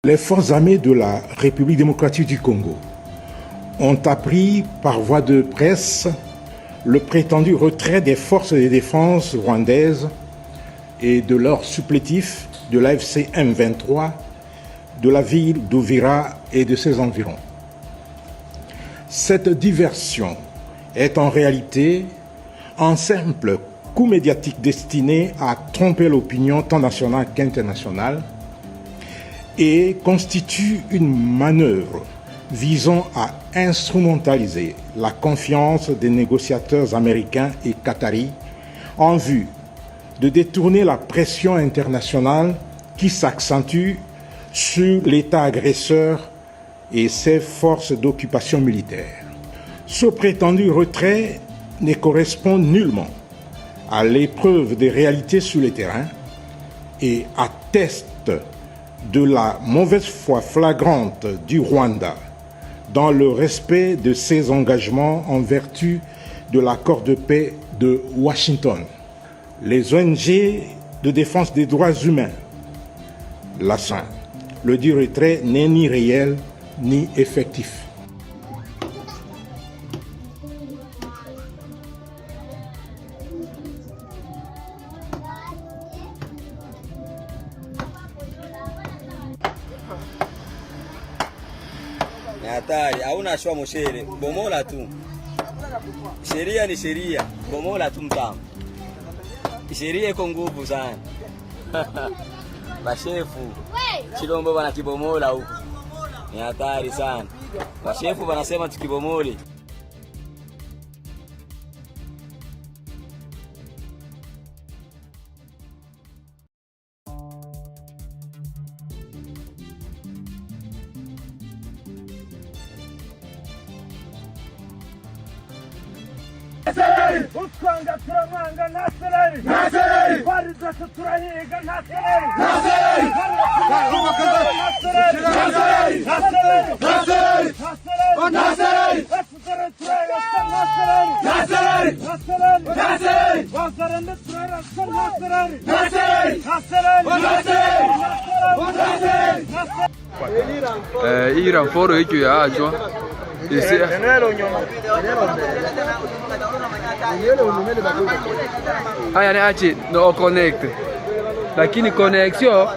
Les forces armées de la République démocratique du Congo ont appris par voie de presse le prétendu retrait des forces de défense rwandaises et de leurs supplétifs de l'AFC M23 de la ville d'Uvira et de ses environs. Cette diversion est en réalité un simple coup médiatique destiné à tromper l'opinion tant nationale qu'internationale et constitue une manœuvre visant à instrumentaliser la confiance des négociateurs américains et qataris en vue de détourner la pression internationale qui s'accentue sur l'État agresseur et ses forces d'occupation militaire. Ce prétendu retrait ne correspond nullement à l'épreuve des réalités sur le terrain et atteste de la mauvaise foi flagrante du Rwanda dans le respect de ses engagements en vertu de l'accord de paix de Washington. Les ONG de défense des droits humains l'assent. Le dit retrait n'est ni réel ni effectif. Hatari, hauna shwa moshere, bomola tu. Sheria ni sheria, bomola tu mtamu. Sheria iko nguvu sana. Bashefu, Chilombo bana kibomola huko. Ni hatari sana. Bashefu wanasema tukibomole. Utkanga turamanga Nassereri Nassereri Barza turahiga Nassereri Nassereri Nassereri Nassereri Nassereri Nassereri Nassereri Nassereri Nassereri Bazarında turayla Nassereri Nassereri Nassereri Nassereri hii ranforo hiki yaachwa haya ni achi no connect, lakini connection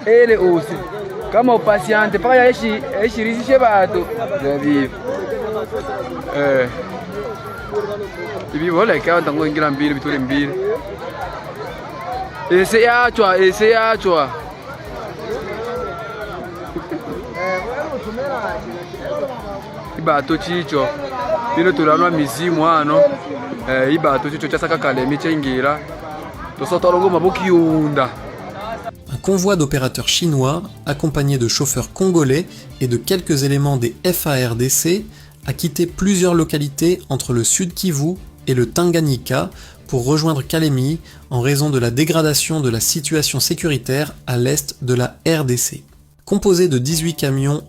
ele usi kama upasiante paka yeshirizishe batu zavi ibi wala ka ndango ngira mbili bitule mbili ese yachwa ibato chicho bino tulanwa mizimu hano ibato chicho chasaka kalemi chengira tosotalongo maboki yunda. Un convoi d'opérateurs chinois, accompagné de chauffeurs congolais et de quelques éléments des FARDC, a quitté plusieurs localités entre le sud Kivu et le Tanganyika pour rejoindre Kalemi en raison de la dégradation de la situation sécuritaire à l'est de la RDC. Composé de 18 camions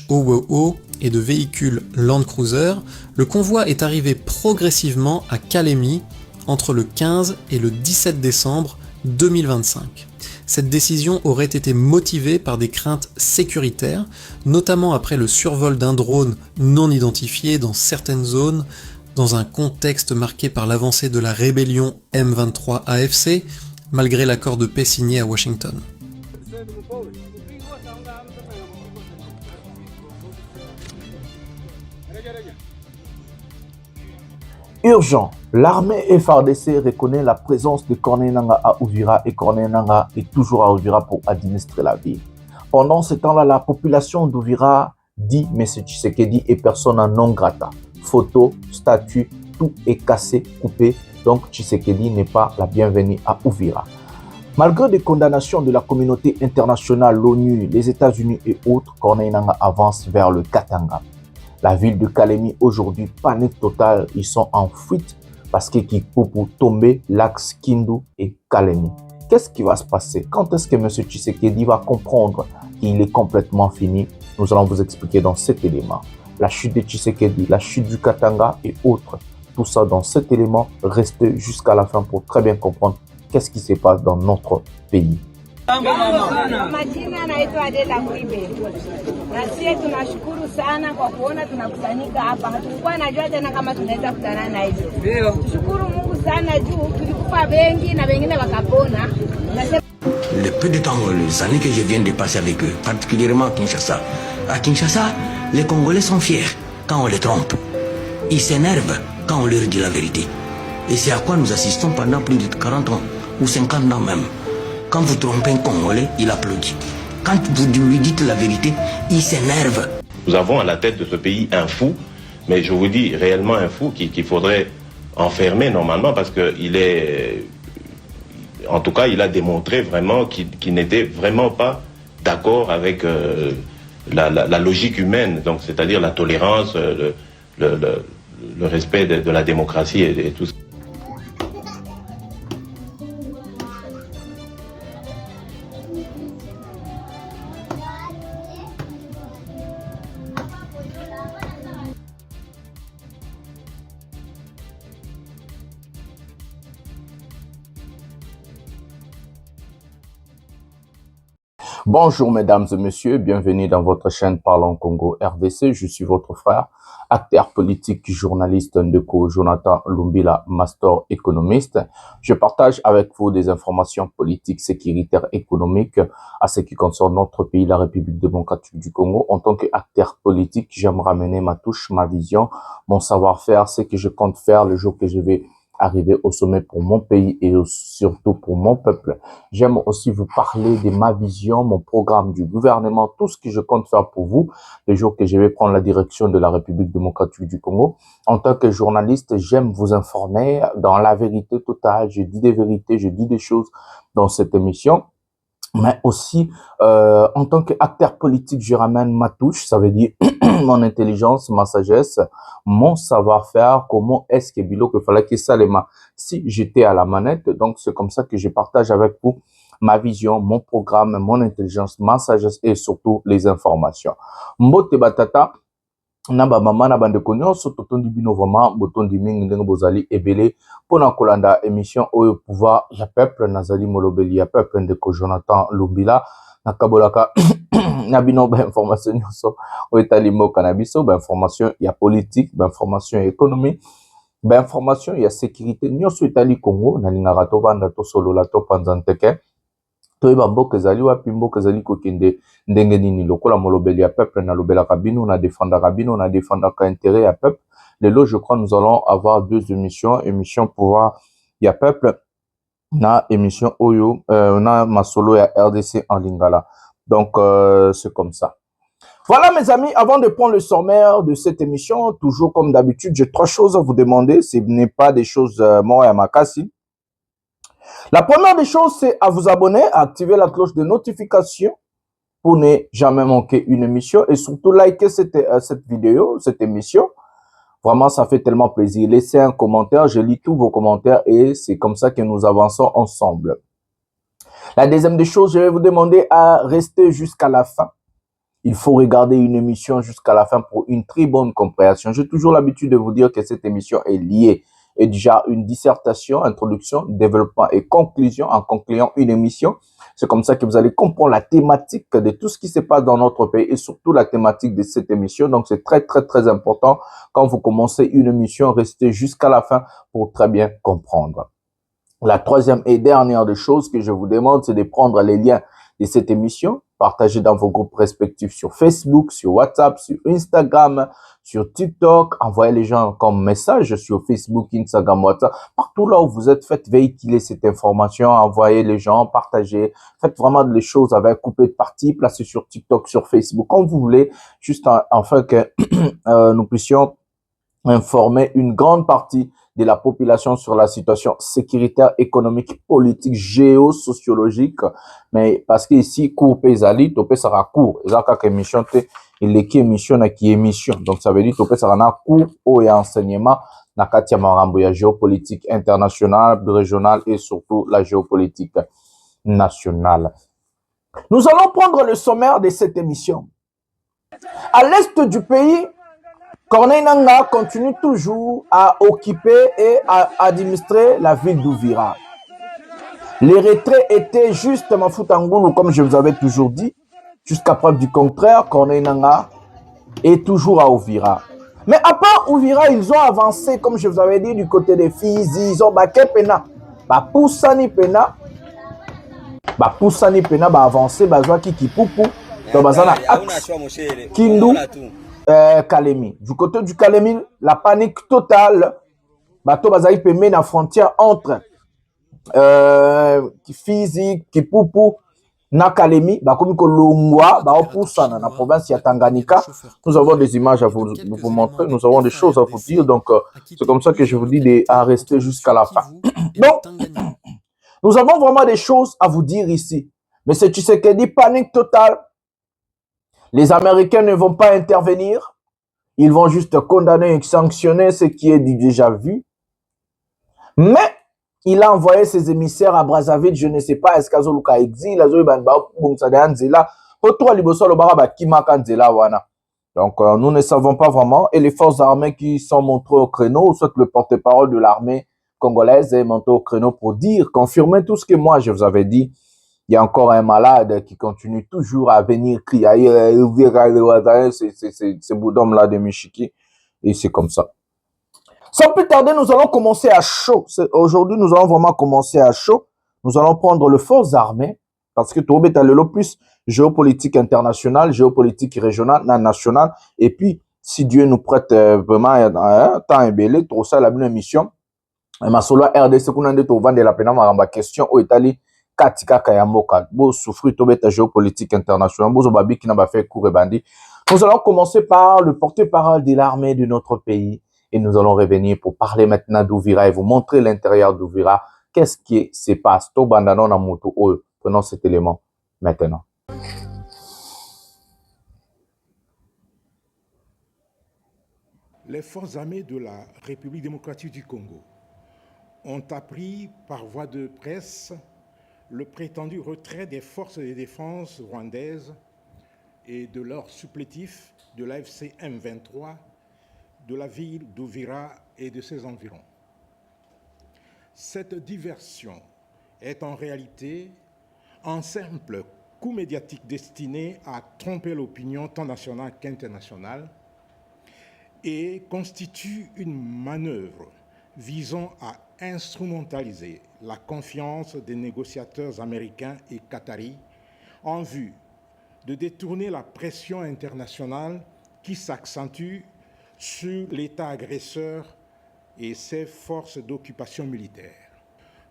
HOWO et de véhicules Land Cruiser, le convoi est arrivé progressivement à Kalemi entre le 15 et le 17 décembre 2025. Cette décision aurait été motivée par des craintes sécuritaires, notamment après le survol d'un drone non identifié dans certaines zones, dans un contexte marqué par l'avancée de la rébellion M23 AFC, malgré l'accord de paix signé à Washington. Urgent, l'armée FARDC reconnaît la présence de Corneille Nangaa à Uvira et Corneille Nangaa est toujours à Uvira pour administrer la ville. Pendant ce temps-là, la population d'Uvira dit M. Tshisekedi est persona non grata. Photos, statues, tout est cassé, coupé, donc Tshisekedi n'est pas la bienvenue à Uvira. Malgré des condamnations de la communauté internationale, l'ONU, les États-Unis et autres, Corneille Nangaa avance vers le Katanga. La ville de Kalemi aujourd'hui, panique totale, ils sont en fuite parce que Kikupu tomber l'axe Kindu et Kalemi. Qu'est-ce qui va se passer? Quand est-ce que M. Tshisekedi va comprendre qu'il est complètement fini? Nous allons vous expliquer dans cet élément. La chute de Tshisekedi, la chute du Katanga et autres. Tout ça dans cet élément, restez jusqu'à la fin pour très bien comprendre qu'est-ce qui se passe dans notre pays. Majina anaitwa Adela Mwibe. Na sisi tunashukuru sana kwa kuona tunakusanyika hapa. Hatukuwa najua tena kama tunaweza kutana na hizo. Ndio. Shukuru Mungu sana juu tulikufa wengi na wengine wakapona. Le peu de temps, les années que je viens de passer avec eux, particulièrement à Kinshasa. À Kinshasa, les Congolais sont fiers quand on les trompe. Ils s'énervent quand on leur dit la vérité. Et c'est à quoi nous assistons pendant plus de 40 ans, ou 50 ans même. Quand vous trompez un Congolais, il applaudit. Quand vous lui dites la vérité, il s'énerve. Nous avons à la tête de ce pays un fou, mais je vous dis réellement un fou qu'il faudrait enfermer normalement parce qu'il est... En tout cas, il a démontré vraiment qu'il n'était vraiment pas d'accord avec la logique humaine, donc c'est-à-dire la tolérance, le respect de la démocratie et tout ça. Bonjour mesdames et messieurs, bienvenue dans votre chaîne Parlons Congo RDC. Je suis votre frère, acteur politique, journaliste Ndeko Jonathan Lumbila, master économiste. Je partage avec vous des informations politiques, sécuritaires, économiques à ce qui concerne notre pays, la République démocratique du Congo. En tant qu'acteur politique, j'aime ramener ma touche, ma vision, mon savoir-faire, ce que je compte faire le jour que je vais arriver au sommet pour mon pays et surtout pour mon peuple. J'aime aussi vous parler de ma vision, mon programme du gouvernement, tout ce que je compte faire pour vous le jour que je vais prendre la direction de la République démocratique du Congo. En tant que journaliste, j'aime vous informer dans la vérité totale. Je dis des vérités, je dis des choses dans cette émission. Mais aussi, en tant qu'acteur politique, je ramène ma touche, ça veut dire mon intelligence, ma sagesse, mon savoir-faire, comment est-ce que Bilo que fallait que ça les ma si j'étais à la manette. Donc, c'est comme ça que je partage avec vous ma vision, mon programme, mon intelligence, ma sagesse et surtout les informations. Mbote batata, na ba mama na bande nyonso totondi bino vraiment botondi mingi ndenge bozali ebele pona kolanda émission oyo pouvoir ya peuple nazali molobeli ya peuple ndeko Jonathan Lumbila nakabolaka na bino ba information nyonso oyo etali mboka na biso ba information ya politique ba information ya économie ba information ya sécurité nyonso etali Congo na lingaka to banda to solola to panzanteke toyeba mboka ezali wapi mboka ezali kokende ndenge nini lokola molobeli ya peuple na lobelaka bino na défendaka intérêt ya peuple. Lelo je crois nous allons avoir deux émission pouvoir ya peuple na émission oyo na masolo ya RDC en lingala. Donc c'est comme ça. Voilà mes amis, avant de prendre le sommaire de cette émission, toujours comme d'habitude, j'ai trois choses à vous demander, ce n'est pas des choses moi et Makassi. La première des choses, c'est à vous abonner, à activer la cloche de notification pour ne jamais manquer une émission et surtout liker cette vidéo, cette émission. Vraiment, ça fait tellement plaisir. Laissez un commentaire, je lis tous vos commentaires et c'est comme ça que nous avançons ensemble. La deuxième des choses, je vais vous demander à rester jusqu'à la fin. Il faut regarder une émission jusqu'à la fin pour une très bonne compréhension. J'ai toujours l'habitude de vous dire que cette émission est liée. Et déjà une dissertation, introduction, développement et conclusion. En concluant une émission, c'est comme ça que vous allez comprendre la thématique de tout ce qui se passe dans notre pays et surtout la thématique de cette émission. Donc c'est très très très important quand vous commencez une émission, restez jusqu'à la fin pour très bien comprendre. La troisième et dernière des choses que je vous demande, c'est de prendre les liens de cette émission, partager dans vos groupes respectifs sur Facebook, sur WhatsApp, sur Instagram, sur TikTok, envoyez les gens comme message sur Facebook, Instagram, WhatsApp, partout là où vous êtes, faites véhiculer cette information, envoyez les gens, partagez, faites vraiment les choses avec coupé de partie, placez sur TikTok, sur Facebook, comme vous voulez, juste afin que nous puissions informer une grande partie de la population sur la situation sécuritaire, économique, politique, géosociologique. Mais parce que ici, cours pesali, topé sera cours. Et ça, quand émission, il est qui émission, qui émission. Donc, ça veut dire topé sera na cours ou et enseignement, na katia marambo ya géopolitique internationale, régionale et surtout la géopolitique nationale. Nous allons prendre le sommaire de cette émission. À l'est du pays, Corneille Nangaa continue toujours à occuper et à administrer la ville d'Ouvira. Les retraits étaient juste Mafuta-Ngulu, comme je vous avais toujours dit, jusqu'à preuve du contraire, Corneille Nangaa est toujours à Uvira. Mais à part Uvira, ils ont avancé, comme je vous avais dit, du côté des Fizi, ils ont baqué Pena. Poussani Pena, avancé, bazwaki Kipupu, bazana Kindu, Kalemi. Du côté du Kalemi, la panique totale, bato bazali pemé na frontière entre Fizi, Kipupu, na Kalemi, bakomi kolongwa, baopusana na province ya Tanganyika. Nous avons des images à vous montrer, nous avons des choses à vous dire, donc c'est comme ça que je vous dis à rester jusqu'à la fin. Donc, nous avons vraiment des choses à vous dire ici. Mais c'est Tshisekedi, panique totale. Les Américains ne vont pas intervenir. Ils vont juste condamner et sanctionner ce qui est déjà vu. Mais il a envoyé ses émissaires à Brazzaville, je ne sais pas, est-ce qu'il y a exil, donc nous ne savons pas vraiment. Et les forces armées qui sont montrées au créneau, soit le porte-parole de l'armée congolaise est monté au créneau pour dire, confirmer tout ce que moi je vous avais dit. Il y a encore un malade qui continue toujours à venir crier, ce bout d'homme-là de Michiki. Et c'est comme ça. Sans plus tarder, nous allons commencer à chaud. Aujourd'hui, nous allons vraiment commencer à chaud. Nous allons prendre les forces armées, parce que tout est le plus géopolitique internationale, géopolitique régionale, nationale. Et puis, si Dieu nous prête vraiment un temps ébélé, tout ça, la bonne mission. Ma solo RDC, qu'on a dit au vent de la peine, ma question au Italie, Katika Kayamoka, beau souffrir tout bête géopolitique internationale, beau zobabi qui n'a pas fait cours et bandit. Nous allons commencer par le porte-parole de l'armée de notre pays. Et nous allons revenir pour parler maintenant d'Uvira et vous montrer l'intérieur d'Uvira. Qu'est-ce qui se passe? Prenons cet élément maintenant. Les forces armées de la République démocratique du Congo ont appris par voie de presse le prétendu retrait des forces de défense rwandaises et de leurs supplétifs de l'AFC M23 de la ville d'Uvira et de ses environs. Cette diversion est en réalité un simple coup médiatique destiné à tromper l'opinion tant nationale qu'internationale et constitue une manœuvre visant à instrumentaliser la confiance des négociateurs américains et qataris en vue de détourner la pression internationale qui s'accentue sur l'État agresseur et ses forces d'occupation militaire.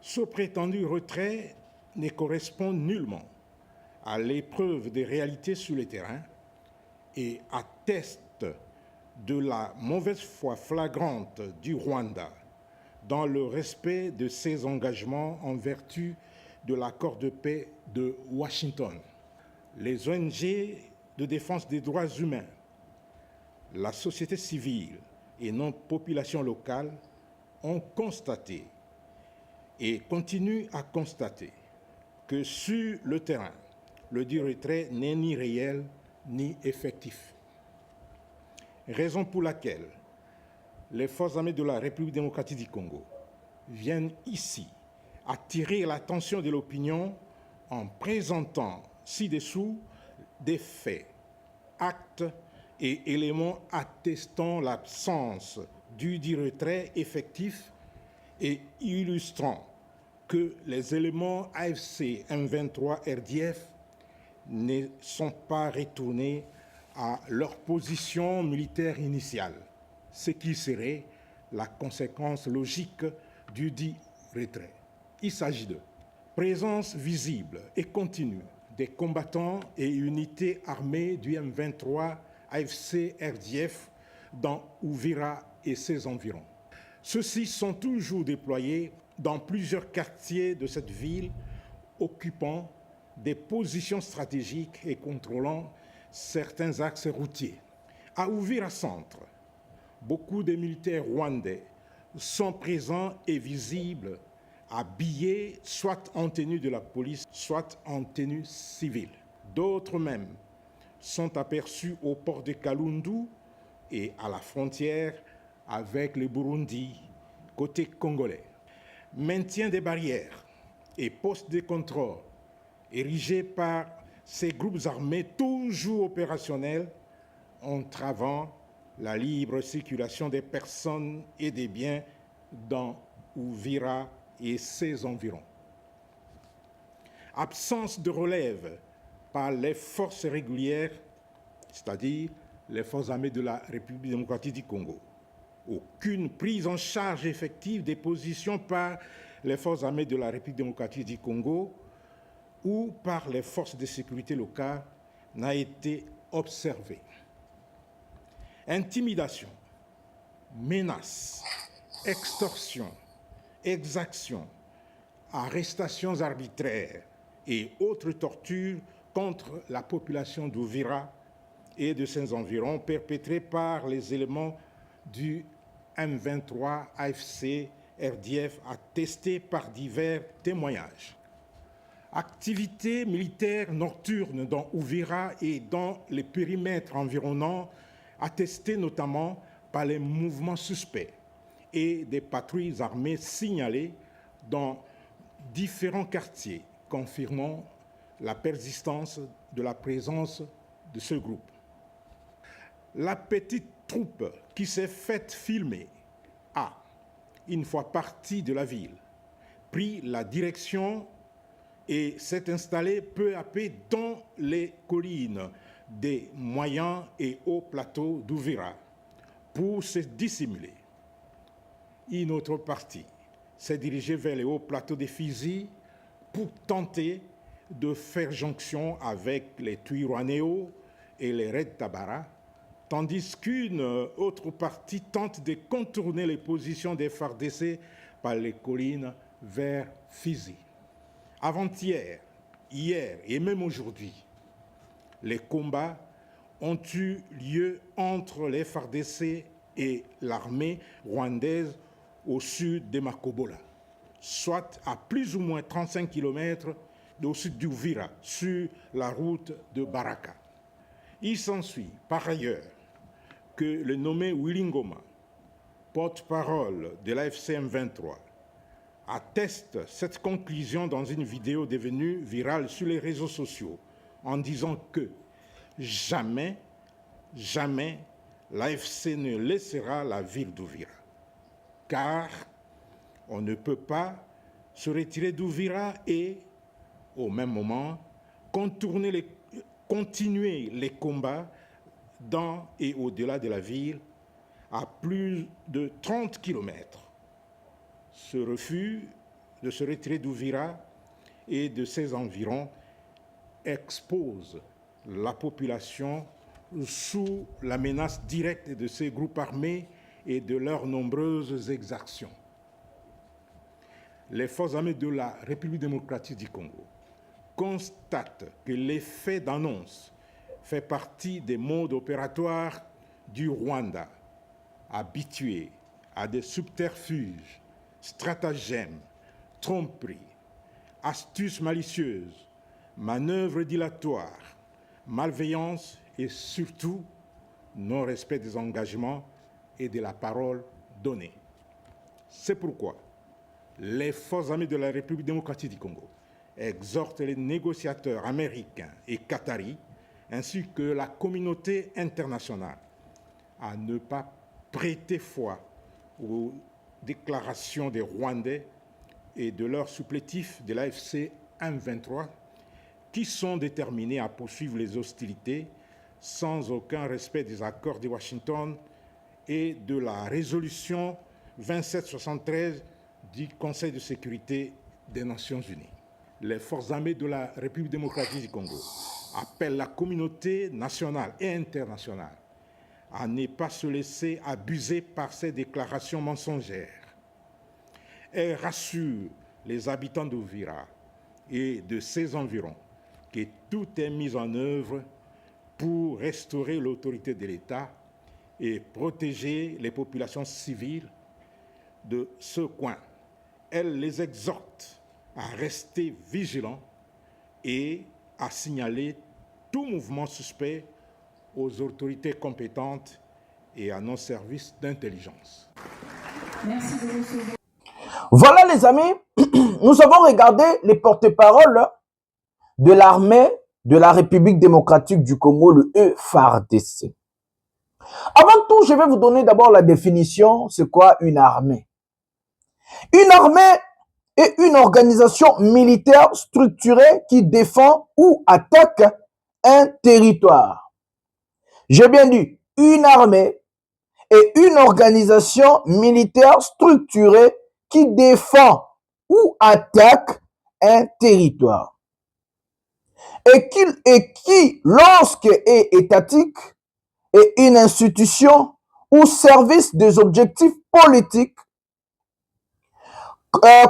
Ce prétendu retrait ne correspond nullement à l'épreuve des réalités sur le terrain et atteste de la mauvaise foi flagrante du Rwanda dans le respect de ses engagements en vertu de l'accord de paix de Washington. Les ONG de défense des droits humains, la société civile et notre population locale ont constaté et continuent à constater que sur le terrain, le dit retrait n'est ni réel ni effectif. Raison pour laquelle les forces armées de la République démocratique du Congo viennent ici attirer l'attention de l'opinion en présentant ci-dessous des faits, actes et éléments attestant l'absence du dit retrait effectif et illustrant que les éléments AFC M23 RDF ne sont pas retournés à leur position militaire initiale, ce qui serait la conséquence logique du dit retrait. Il s'agit de présence visible et continue des combattants et unités armées du M23 AFC RDF dans Uvira et ses environs. Ceux-ci sont toujours déployés dans plusieurs quartiers de cette ville, occupant des positions stratégiques et contrôlant certains axes routiers. À Uvira Centre, beaucoup de militaires rwandais sont présents et visibles, habillés soit en tenue de la police, soit en tenue civile. D'autres même sont aperçus au port de Kalundu et à la frontière avec le Burundi, côté congolais. Maintien des barrières et postes de contrôle érigés par ces groupes armés toujours opérationnels, entravant la libre circulation des personnes et des biens dans Uvira et ses environs. Absence de relève par les forces régulières, c'est-à-dire les forces armées de la République démocratique du Congo. Aucune prise en charge effective des positions par les forces armées de la République démocratique du Congo ou par les forces de sécurité locales n'a été observée. Intimidation, menaces, extorsion, exactions, arrestations arbitraires et autres tortures contre la population d'Uvira et de ses environs perpétrées par les éléments du M23, AFC, RDF, attestés par divers témoignages. Activités militaires nocturnes dans Uvira et dans les périmètres environnants, attestées notamment par les mouvements suspects et des patrouilles armées signalées dans différents quartiers, confirmant la persistance de la présence de ce groupe. La petite troupe qui s'est faite filmer a, une fois partie de la ville, pris la direction et s'est installée peu à peu dans les collines des moyens et hauts plateaux d'Uvira pour se dissimuler. Une autre partie s'est dirigée vers les hauts plateaux des Fizi pour tenter de faire jonction avec les Twirwanéo et les Red Tabara, tandis qu'une autre partie tente de contourner les positions des FARDC par les collines vers Fizi. Avant-hier, hier et même aujourd'hui, les combats ont eu lieu entre les FARDC et l'armée rwandaise au sud de Makobola, soit à plus ou moins 35 km au sud d'Uvira, sur la route de Baraka. Il s'ensuit par ailleurs que le nommé Willy Ngoma, porte-parole de l'AFC M23, atteste cette conclusion dans une vidéo devenue virale sur les réseaux sociaux en disant que jamais l'AFC ne laissera la ville d'Uvira. Car on ne peut pas se retirer d'Uvira et, au même moment, continuer les combats dans et au-delà de la ville à plus de 30 km. Ce refus de se retirer d'Uvira et de ses environs expose la population sous la menace directe de ces groupes armés et de leurs nombreuses exactions. Les forces armées de la République démocratique du Congo constatent que l'effet d'annonce fait partie des modes opératoires du Rwanda, habitué à des subterfuges, stratagèmes, tromperies, astuces malicieuses, manœuvres dilatoires, malveillance et surtout non-respect des engagements et de la parole donnée. C'est pourquoi les forces armées de la République démocratique du Congo exhortent les négociateurs américains et qataris ainsi que la communauté internationale à ne pas prêter foi aux déclarations des Rwandais et de leurs supplétifs de l'AFC M23 qui sont déterminés à poursuivre les hostilités sans aucun respect des accords de Washington et de la résolution 2773 du Conseil de sécurité des Nations Unies. Les forces armées de la République démocratique du Congo appellent la communauté nationale et internationale à ne pas se laisser abuser par ces déclarations mensongères. Elles rassurent les habitants d'Uvira et de ses environs que tout est mis en œuvre pour restaurer l'autorité de l'État et protéger les populations civiles de ce coin. Elle les exhorte à rester vigilants et à signaler tout mouvement suspect aux autorités compétentes et à nos services d'intelligence. Merci de recevoir. Voilà les amis, nous avons regardé les porte-paroles de l'armée de la République démocratique du Congo, le FARDC. Avant tout, je vais vous donner d'abord la définition, c'est quoi une armée? Une armée est une organisation militaire structurée qui défend ou attaque un territoire. J'ai bien dit, une armée est une organisation militaire structurée qui défend ou attaque un territoire. Et qui lorsqu'elle est étatique, est une institution ou service des objectifs politiques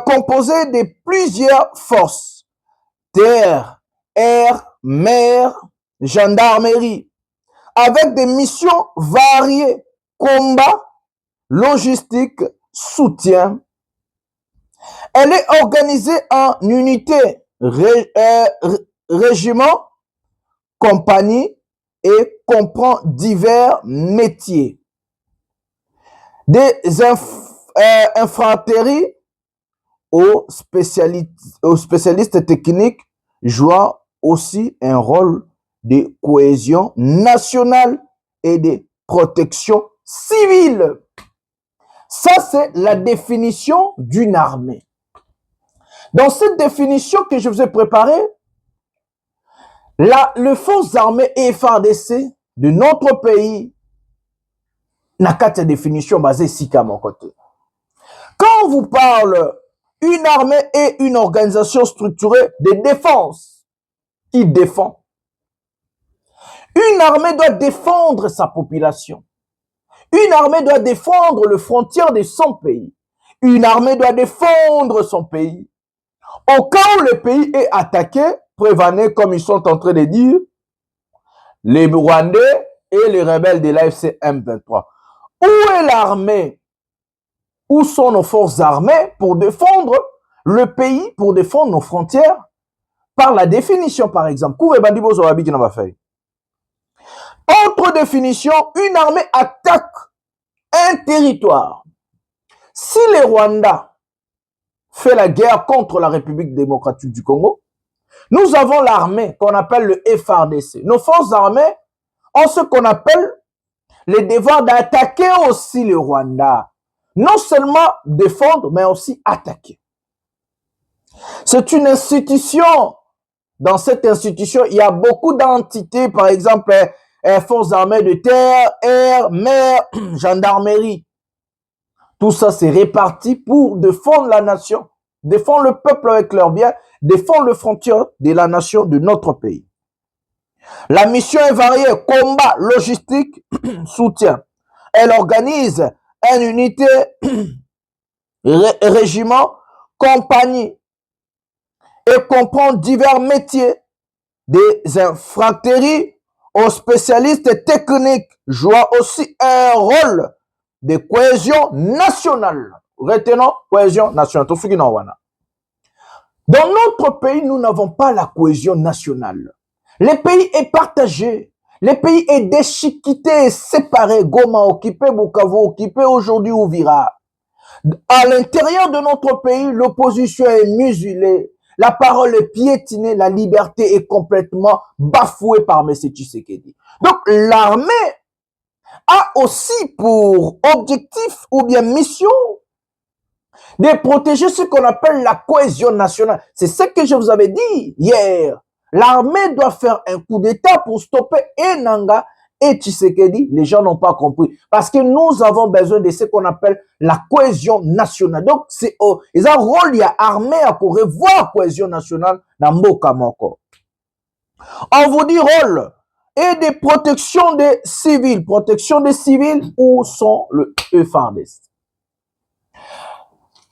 composé de plusieurs forces, terre, air, mer, gendarmerie, avec des missions variées, combat, logistique, soutien. Elle est organisée en unités, régiments, compagnies et comprend divers métiers. Des infanteries aux spécialistes techniques jouant aussi un rôle de cohésion nationale et de protection civile. Ça, c'est la définition d'une armée. Dans cette définition que je vous ai préparée, les forces armées et FARDC de notre pays n'a qu'à cette définition basée ici à mon côté. Quand on vous parle une armée est une organisation structurée de défense qui défend. Une armée doit défendre sa population. Une armée doit défendre les frontières de son pays. Une armée doit défendre son pays. Au cas où le pays est attaqué, prévenez, comme ils sont en train de dire, les Rwandais et les rebelles de l'AFC M23. Où est l'armée? Où sont nos forces armées pour défendre le pays, pour défendre nos frontières? Par la définition, par exemple. Autre définition, une armée attaque un territoire. Si le Rwanda fait la guerre contre la République démocratique du Congo, nous avons l'armée qu'on appelle le FARDC. Nos forces armées ont ce qu'on appelle le devoir d'attaquer aussi le Rwanda. Non seulement défendre, mais aussi attaquer. C'est une institution. Dans cette institution, il y a beaucoup d'entités, par exemple, forces armées de terre, air, mer, gendarmerie. Tout ça, c'est réparti pour défendre la nation, défendre le peuple avec leurs biens, défendre les frontières de la nation de notre pays. La mission est variée, combat, logistique, soutien. Elle organise une unité, régiment, compagnie et comprend divers métiers, des infanteries aux spécialistes techniques, jouant aussi un rôle de cohésion nationale. Retenons, cohésion nationale. Dans notre pays, nous n'avons pas la cohésion nationale. Le pays est partagé. Le pays est déchiqueté et séparé. Goma occupé, Bukavu occupé, aujourd'hui Uvira. À l'intérieur de notre pays, l'opposition est muselée. La parole est piétinée, la liberté est complètement bafouée par M. Tshisekedi. Donc, l'armée a aussi pour objectif ou bien mission de protéger ce qu'on appelle la cohésion nationale. C'est ce que je vous avais dit hier. L'armée doit faire un coup d'État pour stopper Enanga et Tshisekedi. Les gens n'ont pas compris. Parce que nous avons besoin de ce qu'on appelle la cohésion nationale. Donc, c'est ils ont un rôle, il y a armée à pour revoir la cohésion nationale dans Mboka Moko. On vous dit rôle et des protections des civils. Protection des civils, où sont le FARDC?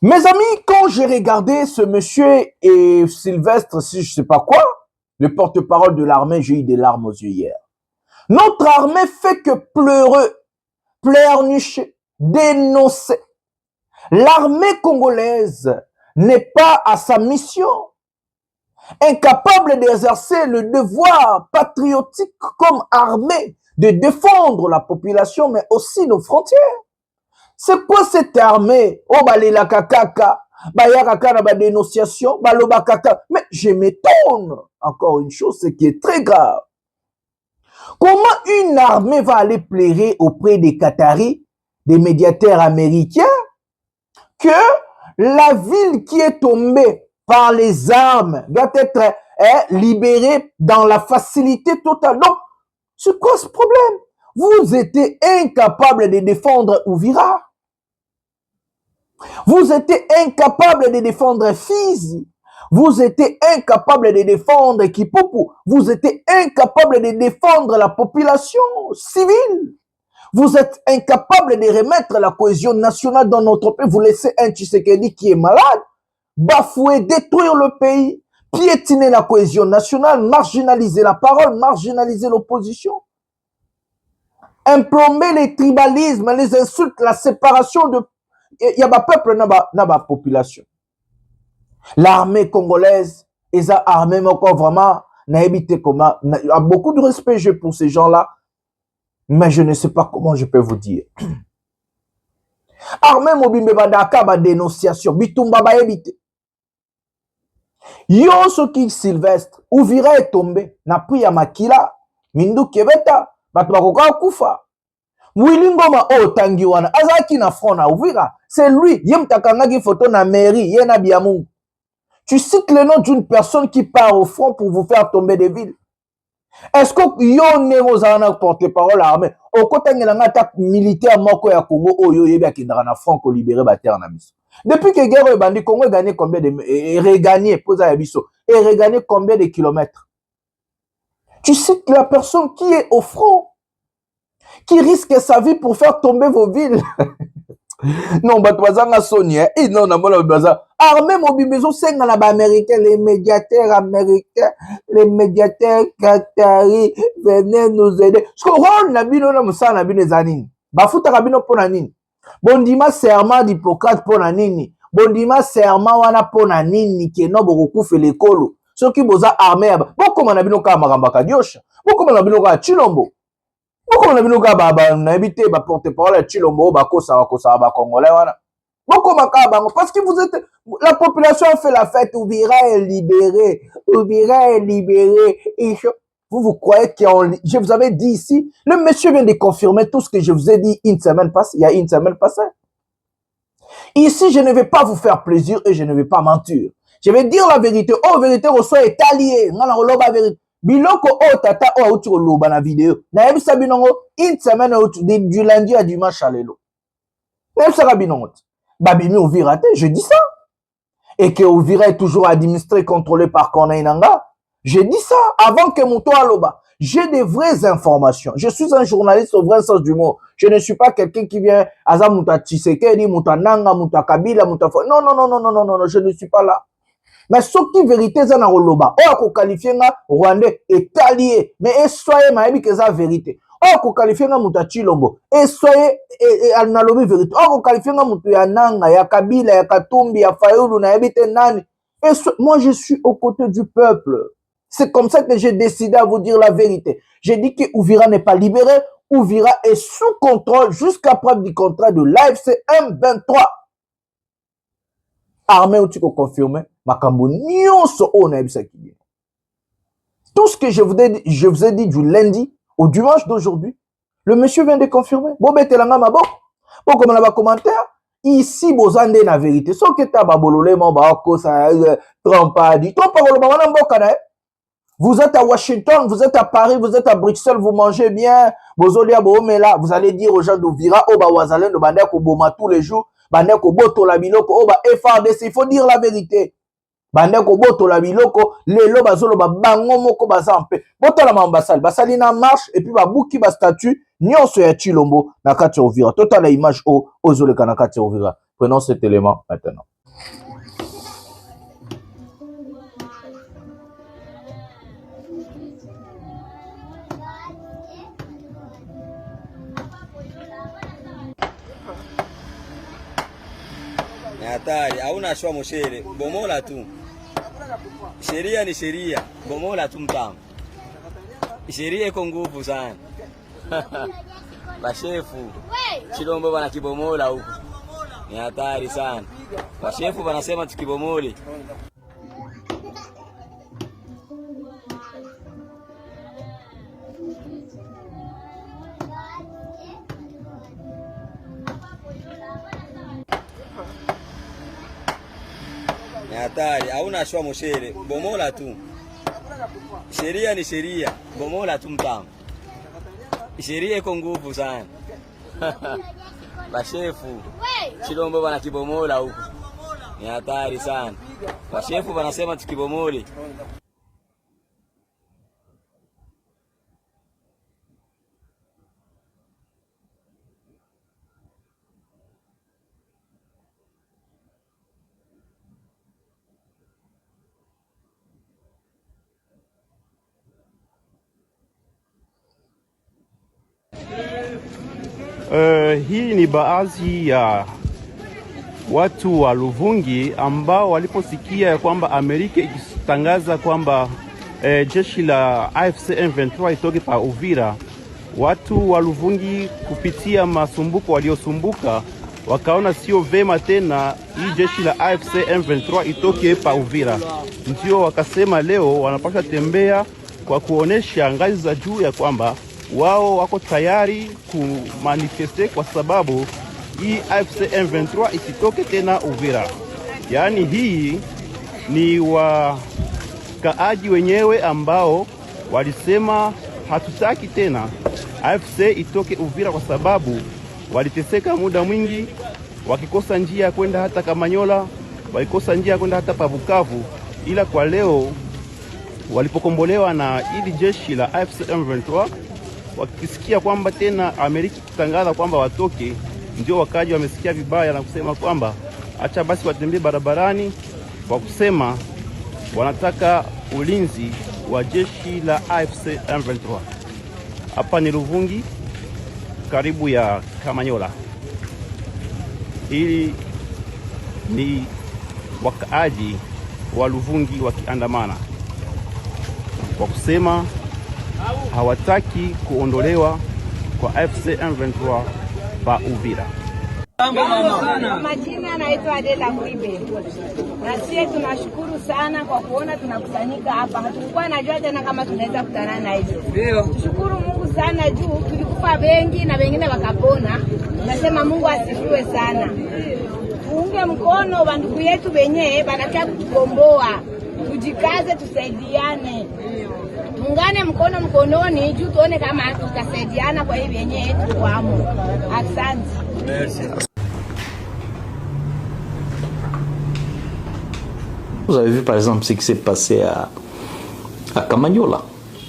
Mes amis, quand j'ai regardé ce monsieur et Sylvestre, si je sais pas quoi, le porte-parole de l'armée, j'ai eu des larmes aux yeux hier. Notre armée fait que pleurer, pleurnicher, dénoncer. L'armée congolaise n'est pas à sa mission, incapable d'exercer le devoir patriotique comme armée de défendre la population, mais aussi nos frontières. C'est quoi cette armée? Oh, balela kakaka, bayaka kaka na dénonciation, baloba kaka. Mais je m'étonne, encore une chose, ce qui est très grave. Comment une armée va aller plaider auprès des Qataris, des médiateurs américains, que la ville qui est tombée par les armes doit être libérée dans la facilité totale? Donc, c'est quoi ce problème? Vous étiez incapable de défendre Uvira. Vous étiez incapable de défendre Fizi. Vous étiez incapable de défendre Kipupu. Vous étiez incapable de défendre la population civile. Vous êtes incapable de remettre la cohésion nationale dans notre pays. Vous laissez un Tshisekedi qui est malade, bafouer, détruire le pays, piétiner la cohésion nationale, marginaliser la parole, marginaliser l'opposition, implomber les tribalismes, les insultes, la séparation de... Il y a un peuple, il y a population. L'armée congolaise, ils ont armé encore vraiment, il y a beaucoup de respect pour ces gens-là, mais je ne sais pas comment je peux vous dire. Armée mobile badaka ba dénonciation, bitumba ba ebite. Yo soki Sylvestre, Uvira est tombé, na pris ya makila, mindu kebeta, bato bakoka kufa. Wilingoma o tangi wana, azaki na front na Uvira, c'est lui, yem takangaki photo na mairie, yena biamungu. Tu cites le nom d'une personne qui part au front pour vous faire tomber des villes. Est-ce que yo nero zana porte-parole armée au côté ngela attaque militaire moko ya Congo oyo yebi akindaka na front ko libérer ba terre na biso. Depuis que guerre e bandi Congo gagné combien de et regagné posa ya biso et regagné combien de kilomètres? Tu cites la personne qui est au front, qui risque sa vie pour faire tomber vos villes. Non, batwazanga sonia et non na mola baza armée mobile maison senga na ba américains, les médiateurs américains, les médiateurs qataris venez nous aider. Ce que rôle na bino na musa na bino zanini bafuta kabino pona nini, bondima serment d'Hippocrate pona nini, bondima serment wana pona nini ke no bokufa lekolo soki boza armée bokoma na bino ka makambaka diosha, bokoma na bino ka Chilombo. Pourquoi on a vu nos gars, on a habité, porte-parole à Chilombo, Bakosa, Congolais, voilà. Parce que vous êtes, la population a fait la fête, Uvira est libéré, Uvira est libéré. Et vous croyez je vous avais dit ici, le monsieur vient de confirmer tout ce que je vous ai dit une semaine passée, il y a une semaine passée. Ici, je ne vais pas vous faire plaisir et je ne vais pas mentir. Je vais dire la vérité. Oh, vérité, reçoit est allié. Vérité. Biloko o tata o auti ko loba na vidéo na yebisa binongo une semaine du lundi à dimanche à lelo na yebisa binongo babimi Uvira te, je dis ça, et que Uvira est toujours administré, contrôlé par Corneille Nangaa, je dis ça avant que Mouto Aloba. J'ai des vraies informations. Je suis un journaliste au vrai sens du mot. Je ne suis pas quelqu'un qui vient Aza Mouta Tshisekedi, Mouta Nanga, Mouta Kabila, Mouta non, non, non, non, non, non, non, non, je ne suis pas là. Mais ce qui est vérité, c'est dans le loba. On a qualifié Rwandais est allié. Mais soyez maïbi que ça vérité. On a qualifié Mouta Chilombo. Et soyez na lobi vérité. On a qualifié Mouta Yananga, ya Kabila, ya Katumbi, ya Fayoulou, na Ebite Nani. Et moi, je suis aux côtés du peuple. C'est comme ça que j'ai décidé à vous dire la vérité. J'ai dit que Uvira n'est pas libéré. Uvira est sous contrôle jusqu'à preuve du contrat de l'AFC M23. Armée ou tu peux confirmer? Tout ce que je vous ai dit du lundi au dimanche d'aujourd'hui, le monsieur vient de confirmer. Comme on a commentaire, ici, bozande na vérité. Ce que tu as babololé, vous êtes à Washington, vous êtes à Paris, vous êtes à Bruxelles, vous mangez bien, vous allez dire aux gens d'Uvira, tous les jours, FARDC, il faut dire la vérité. Bandeko boto la biloko lelo bazolo ba bango moko bazampe boto la ambassade basali na marche et puis ba buki ba statut nyonso ya Chilombo na kati Uvira total la image o ozoleka na kati Uvira. Prenons cet élément maintenant. Hatari, hauna shwa moshere, bomola tu. Sheria ni sheria, bomola tu mtamu. Sheria iko nguvu sana. Bashefu, Chilombo bana kibomola huko. Ni hatari sana. Washefu wanasema tukibomole. Ni hatari, hauna shwa moshere, bomola tu. Sheria ni sheria, bomola tu mtamu. Sheria iko nguvu sana. Bashefu Chilombo bana kibomola huko. Ni hatari sana. Bashefu wanasema tukibomole. Hii ni baadhi ya watu wa Luvungi ambao waliposikia ya kwamba Amerika ikitangaza kwamba jeshi la AFC M23 itoke pa Uvira. Watu wa Luvungi kupitia masumbuko waliosumbuka wakaona sio vema tena hii jeshi la AFC M23 itoke pa Uvira. Ndio wakasema leo wanapaswa tembea kwa kuonesha ngazi za juu ya kwamba wao wako tayari kumanifeste kwa sababu hii AFC M23 isitoke tena Uvira. Yaani hii ni wakaaji wenyewe ambao walisema hatutaki tena AFC itoke Uvira kwa sababu waliteseka muda mwingi wakikosa njia ya kwenda hata Kamanyola, walikosa njia ya kwenda hata Pabukavu, ila kwa leo walipokombolewa na ili jeshi la AFC M23 wakisikia kwamba tena Amerika kutangaza kwamba watoke, ndio wakaji wamesikia vibaya na kusema kwamba acha basi watembee barabarani kwa kusema wanataka ulinzi wa jeshi la AFC M23. Hapa ni Luvungi karibu ya Kamanyola. Hili ni wakaaji wa Luvungi wakiandamana kwa kusema hawataki kuondolewa kwa AFC M23 pa Uvira. Majina anaitwa Adela Mwibe. Na sisi tunashukuru sana kwa kuona tunakusanyika hapa. Hatukuwa najua tena kama tunaweza kutana na hizo. Ndio. Tushukuru Mungu sana juu tulikufa wengi na wengine wakapona. Nasema Mungu asifiwe sana. Tuunge mkono bandugu yetu wenyewe banataka kutukomboa. Tujikaze, tusaidiane. Tungane mkono mkononi juu tuone kama tutasaidiana kwa hivi yenyewe tukwamo. Asante. Merci. Vous avez vu par exemple ce qui s'est passé à Kamanyola.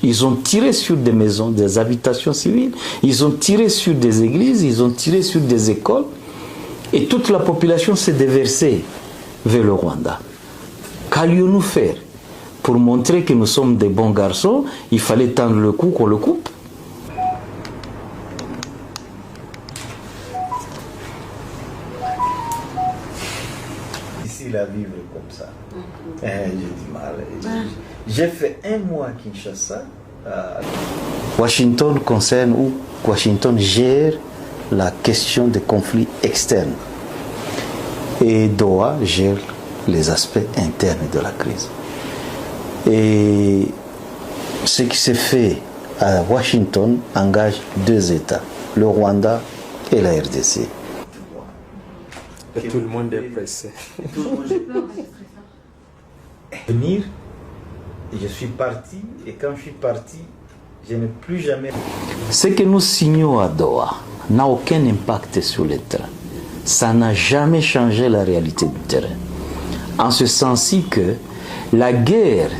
Ils ont tiré sur des maisons, des habitations civiles, ils ont tiré sur des églises, ils ont tiré sur des écoles et toute la population s'est déversée vers le Rwanda. Qu'allions-nous faire? Pour montrer que nous sommes des bons garçons, il fallait tendre le cou qu'on le coupe. Difficile à vivre comme ça. J'ai du mal. J'ai fait un mois à Kinshasa. Washington concerne ou Washington gère la question des conflits externes. Et Doha gère les aspects internes de la crise. Et ce qui s'est fait à Washington engage deux États, le Rwanda et la RDC. Et tout le monde est pressé. Venir, je suis parti, et quand je suis parti, je n'ai plus jamais... Ce que nous signons à Doha n'a aucun impact sur le terrain. Ça n'a jamais changé la réalité du terrain. En ce sens-ci que la guerre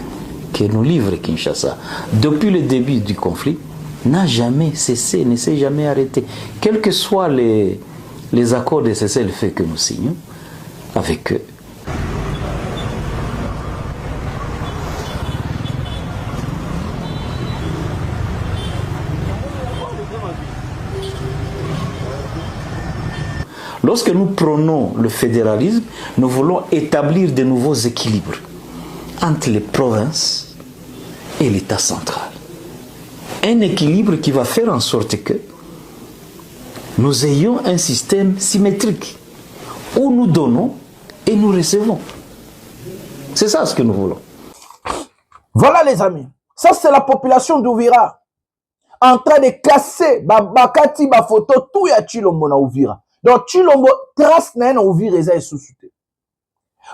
que nous livre Kinshasa depuis le début du conflit n'a jamais cessé, ne s'est jamais arrêté. Quels que soient les accords de cessez-le-feu que nous signons avec eux. Lorsque nous prônons le fédéralisme, nous voulons établir de nouveaux équilibres entre les provinces et l'État central. Un équilibre qui va faire en sorte que nous ayons un système symétrique où nous donnons et nous recevons. C'est ça ce que nous voulons. Voilà les amis. Ça c'est la population d'Ouvira. En train de casser bakati ba photo tout ya Chilombo na Ouvira. Donc Chilombo trace na Ouvira eza esusu.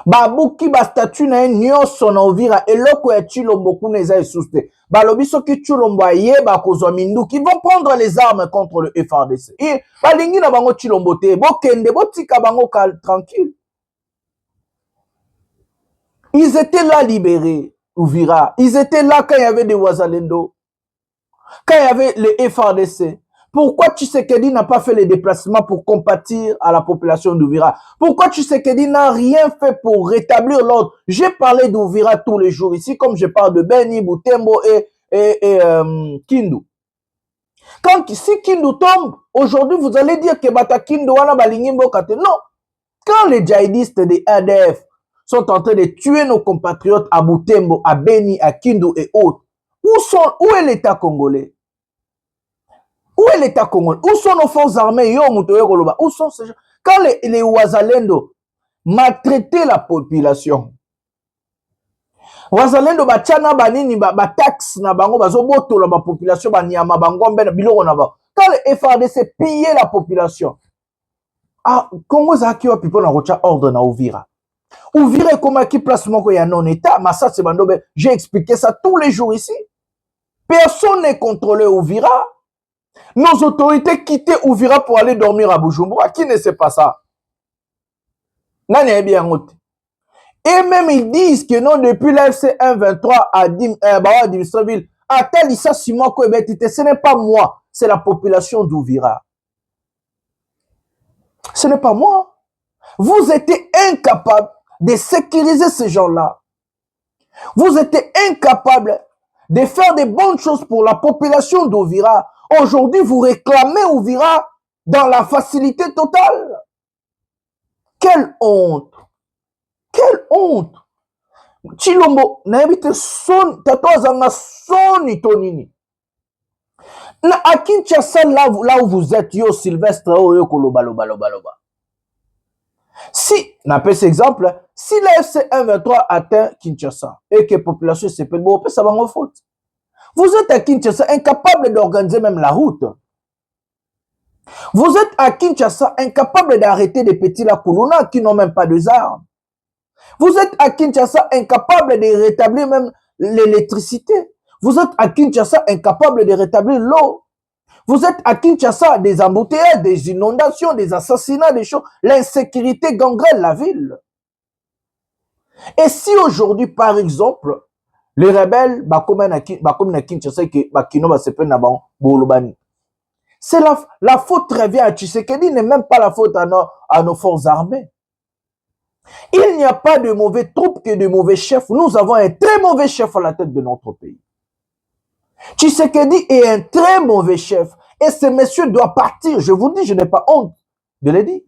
Babuki ba statut na nyonso na Ouvira eloko ya Chilombo kuna eza esusu. Balobi soki Chilombo ayeba kozwa minduki, ils vont prendre les armes contre le FARDC. Et balingi na bango Chilombo te, bokende botika bango tranquille. Ils étaient là libérés, Ouvira. Ils étaient là quand il y avait des Wazalendo. Quand il y avait le FARDC. Pourquoi Tshisekedi n'a pas fait les déplacements pour compatir à la population d'Ouvira? Pourquoi Tshisekedi n'a rien fait pour rétablir l'ordre? J'ai parlé d'Ouvira tous les jours ici, comme je parle de Beni, Butembo et Kindu. Si Kindu tombe, aujourd'hui vous allez dire que Bata Kindu wana balingimbo kate. Non. Quand les djihadistes des ADF sont en train de tuer nos compatriotes à Butembo, à Beni, à Kindu et autres, où est l'État congolais? Où est l'État congolais? Où sont nos forces armées? Où sont ces gens? Quand les Wazalendo maltraitaient la population, Wazalendo bachana banini taxe na bango bazoboto la population banyama bangombe na biloko na ba. Quand les FARDC pillaient la population, ah Congo zaki wa pipo na rocha ordre na Ouvira. Ouvira comme qui place moko ya non état, mais ça c'est bandobe. J'ai expliqué ça tous les jours ici. Personne n'est contrôlé Ouvira. Nos autorités quittaient Ouvira pour aller dormir à Bujumbura. Qui ne sait pas ça? Nani est bien route. Et même ils disent que non, depuis l'AFC 123 à Dimstraville, à Talissa Simon Koebetite, ce n'est pas moi, c'est la population d'Ouvira. Ce n'est pas moi. Vous étiez incapable de sécuriser ces gens-là. Vous étiez incapable de faire des bonnes choses pour la population d'Ouvira. Aujourd'hui, vous réclamez Ouvira dans la facilité totale. Quelle honte! Quelle honte! Chilombo, n'habite son, tatouazanga son itonini. À Kinshasa, là où vous êtes, yo Sylvestre, yo koloba. Si, on appelle cet exemple, si la FC 123 atteint Kinshasa et que la population s'appelle, bon, ça va en faute. Vous êtes à Kinshasa incapable d'organiser même la route. Vous êtes à Kinshasa incapable d'arrêter des petits lakuluna qui n'ont même pas de armes. Vous êtes à Kinshasa incapable de rétablir même l'électricité. Vous êtes à Kinshasa incapable de rétablir l'eau. Vous êtes à Kinshasa des embouteillages, des inondations, des assassinats, des choses. L'insécurité gangrène la ville. Et si aujourd'hui, par exemple, les rebelles, c'est la faute revient à Tshisekedi, n'est même pas la faute à nos forces armées. Il n'y a pas de mauvais troupes que de mauvais chefs. Nous avons un très mauvais chef à la tête de notre pays. Tshisekedi est un très mauvais chef. Et ce monsieur doit partir. Je vous dis, je n'ai pas honte de le dire.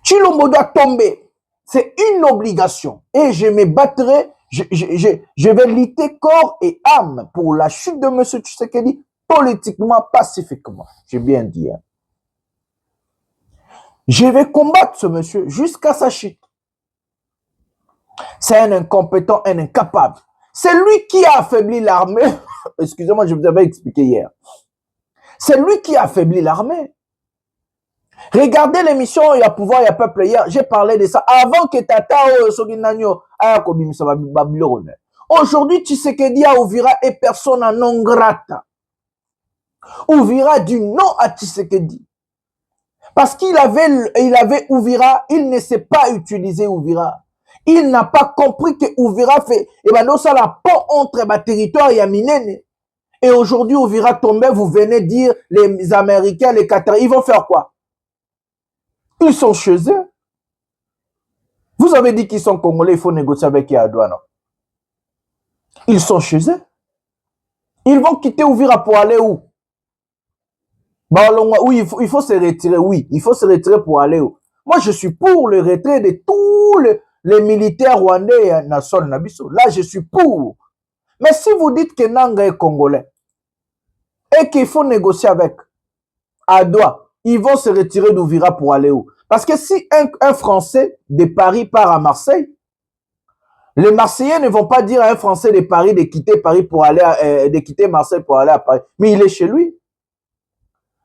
Chilombo doit tomber. C'est une obligation. Et je me battrai, je vais lutter corps et âme pour la chute de monsieur Tshisekedi, politiquement, pacifiquement. J'ai bien dit. Hein. Je vais combattre ce monsieur jusqu'à sa chute. C'est un incompétent, un incapable. C'est lui qui a affaibli l'armée. Excusez-moi, je vous avais expliqué hier. C'est lui qui a affaibli l'armée. Regardez l'émission Il y a pouvoir, il y a peuple hier. J'ai parlé de ça avant que Tata Soginanyo aya kobimisa Babylone. Aujourd'hui, Tshisekedi a Ouvira et personne non grata. Ouvira du non à Tshisekedi. Parce qu'il avait Ouvira, il ne sait pas utiliser Ouvira. Il n'a pas compris que Ouvira fait, et ben non, ça la pont entre ma territoire et Minene. Et aujourd'hui, Ouvira tombé, vous venez dire, les Américains, les Qataris, ils vont faire quoi? Ils sont chez eux. Vous avez dit qu'ils sont Congolais, il faut négocier avec Yadouane. Ils sont chez eux. Ils vont quitter Ouvira pour aller où? Oui, il faut se retirer, oui. Il faut se retirer pour aller où? Moi, je suis pour le retrait de tous les militaires rwandais et Nassau Nabiso. Là, je suis pour. Mais si vous dites que Nanga est congolais et qu'il faut négocier avec Adoua, ils vont se retirer d'Ouvira pour aller où? Parce que si un Français de Paris part à Marseille, les Marseillais ne vont pas dire à un Français de Paris de quitter Paris pour aller de quitter Marseille pour aller à Paris. Mais il est chez lui.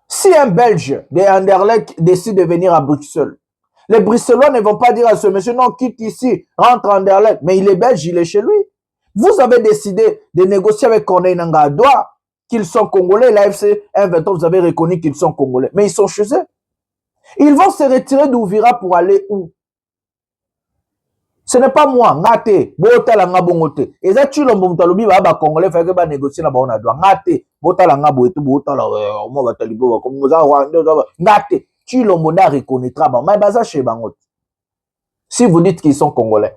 Si un Belge de Anderlecht décide de venir à Bruxelles, les Bruxellois ne vont pas dire à ce monsieur, non, quitte ici, rentre à Anderlecht. Mais il est belge, il est chez lui. Vous avez décidé de négocier avec Corneille Nangaa à Douala, qu'ils sont congolais. L'AFC M23, vous avez reconnu qu'ils sont congolais. Mais ils sont chez eux. Ils vont se retirer d'Ouvira pour aller où? Ce n'est pas moi, ngate, botala ngabongote. Et ça tu l'ombo mtalobi ba congolais fait que ba négocier na ba on a droit. Ngate, botala ngabo et tout botala mo ba talibo comme nous a ngate, tu l'ombo na reconnaîtra ba. Mais baza chez bangot. Si vous dites qu'ils sont congolais,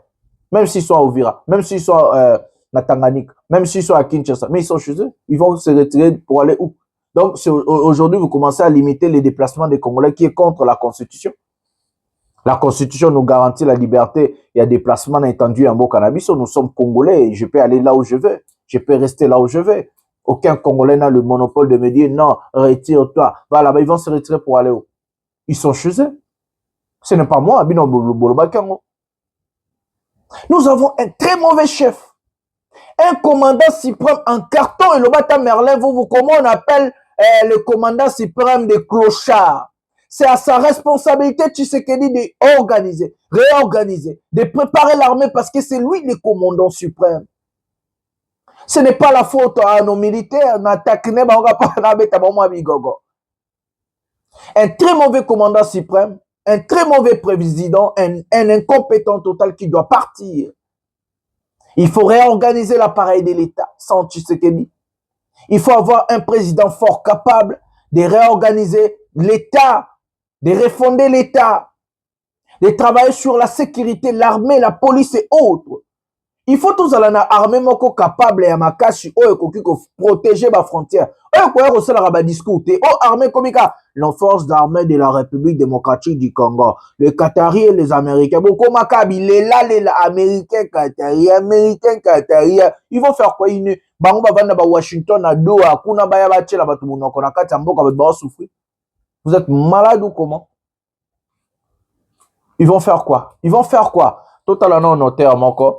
même s'ils sont à Ouvira, même s'ils sont à Tanganyika, même s'ils sont à Kinshasa, mais ils sont chez eux, ils vont se retirer pour aller où? Donc aujourd'hui vous commencez à limiter les déplacements des Congolais qui est contre la Constitution. La Constitution nous garantit la liberté. Il y a des déplacements étendus en beau cannabis. Nous sommes Congolais et je peux aller là où je veux. Je peux rester là où je veux. Aucun Congolais n'a le monopole de me dire non, retire-toi. Voilà, ils vont se retirer pour aller où? Ils sont chez eux. Ce n'est pas moi. Nous avons un très mauvais chef. Un commandant suprême en carton et le bâtard Merlin, comment on appelle le commandant suprême des clochards? C'est à sa responsabilité, Tshisekedi, d'organiser, réorganiser, de préparer l'armée parce que c'est lui le commandant suprême. Ce n'est pas la faute à nos militaires. Un très mauvais commandant suprême, un très mauvais président, un incompétent total qui doit partir. Il faut réorganiser l'appareil de l'État sans Tshisekedi. Il faut avoir un président fort capable de réorganiser l'État, de refonder l'État, de travailler sur la sécurité, l'armée, la police et autres. Il faut tous aller à l'armée capable et à makashi protéger ma frontière. Discours. Armée comme les forces d'armée de la République démocratique du Congo, les Qataris et les Américains. Les Américains, Qataris, ils vont faire quoi? Ils vont Washington, à Doha, vous êtes malade ou comment? Ils vont faire quoi? Ils vont faire quoi? Totalement notaire, mon corps.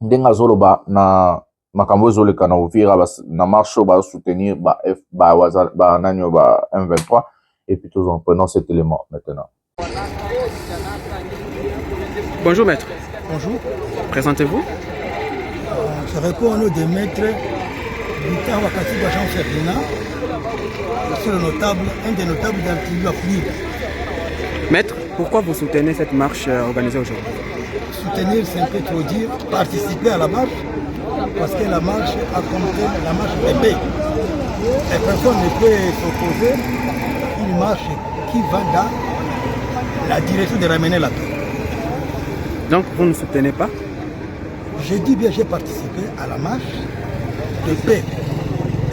Ndenga zoloba na makambo zoleka na Uvira na marche ba soutenir ba nanyo ba M23 et puis tous en prenant cet élément maintenant. Bonjour maître. Bonjour. Présentez-vous. Je réponds au nom de maître Lucas Wakati Jean Ferdinand. Je suis le notable, un des notables d'Altilieu à Fouille. Maître, pourquoi vous soutenez cette marche organisée aujourd'hui? Soutenir, c'est un peu trop dire, participer à la marche, parce que la marche a compté la marche de paix. Et personne ne peut s'opposer à une marche qui va dans la direction de ramener la paix. Donc vous ne soutenez pas? Je dis bien, j'ai participé à la marche de paix.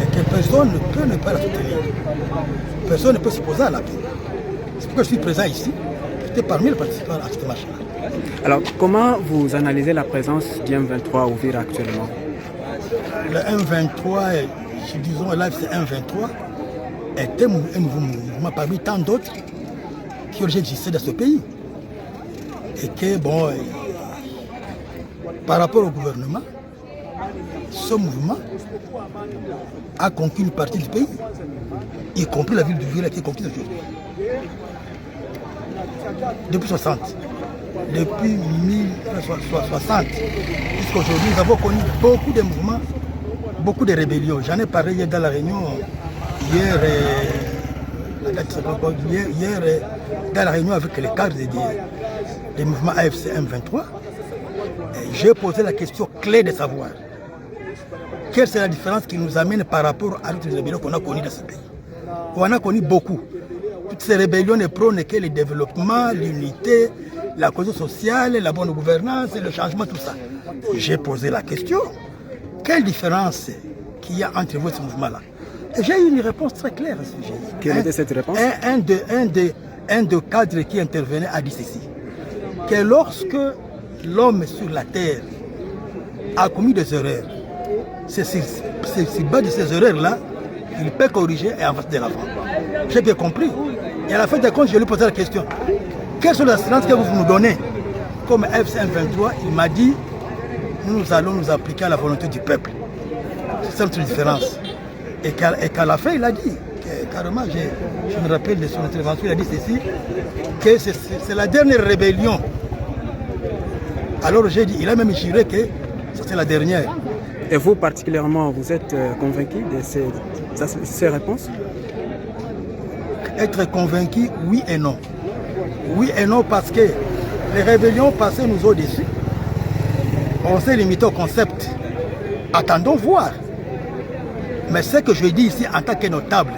Et que personne ne peut ne pas la soutenir. Personne ne peut s'opposer à la paix. C'est pourquoi je suis présent ici. J'étais parmi les participants à cette marche-là. Alors, comment vous analysez la présence du M23 à Uvira actuellement? Le M23, disons l'AFC M23, est un mouvement parmi tant d'autres qui ont déjà existé dans ce pays. Et que, bon, par rapport au gouvernement, ce mouvement a conquis une partie du pays, y compris la ville d'Uvira qui est conquise aujourd'hui. Depuis 60. Depuis 1960 jusqu'à aujourd'hui, nous avons connu beaucoup de mouvements, beaucoup de rébellions. J'en ai parlé hier dans la réunion, hier dans la réunion avec les cadres des mouvements AFC M23. J'ai posé la question clé de savoir quelle est la différence qui nous amène par rapport à toutes les rébellions qu'on a connues dans ce pays. On a connu beaucoup. Toutes ces rébellions ne prônent que le développement, l'unité, la cohésion sociale, la bonne gouvernance, le changement, tout ça. J'ai posé la question, quelle différence qu'il y a entre vous et ce mouvement-là? Et j'ai eu une réponse très claire à ce sujet. Quelle était cette réponse? Un de cadres qui intervenait a dit ceci, que lorsque l'homme sur la terre a commis des erreurs, c'est sur base de ces erreurs-là, il peut corriger et avancer de l'avant. J'ai bien compris. Et à la fin des comptes, je lui ai posé la question. Quelles sont les assurances que vous nous donnez? Comme FCM23, il m'a dit, nous allons nous appliquer à la volonté du peuple. C'est ça notre différence. Et qu'à la fin, il a dit, carrément, je me rappelle de son intervention, il a dit ceci, que c'est la dernière rébellion. Alors j'ai dit, il a même juré que c'est la dernière. Et vous particulièrement, vous êtes convaincu de ces réponses? Être convaincu, oui et non. Oui et non parce que les rébellions passées nous ont déçus. On s'est limité au concept. Attendons voir. Mais ce que je dis ici en tant que notable,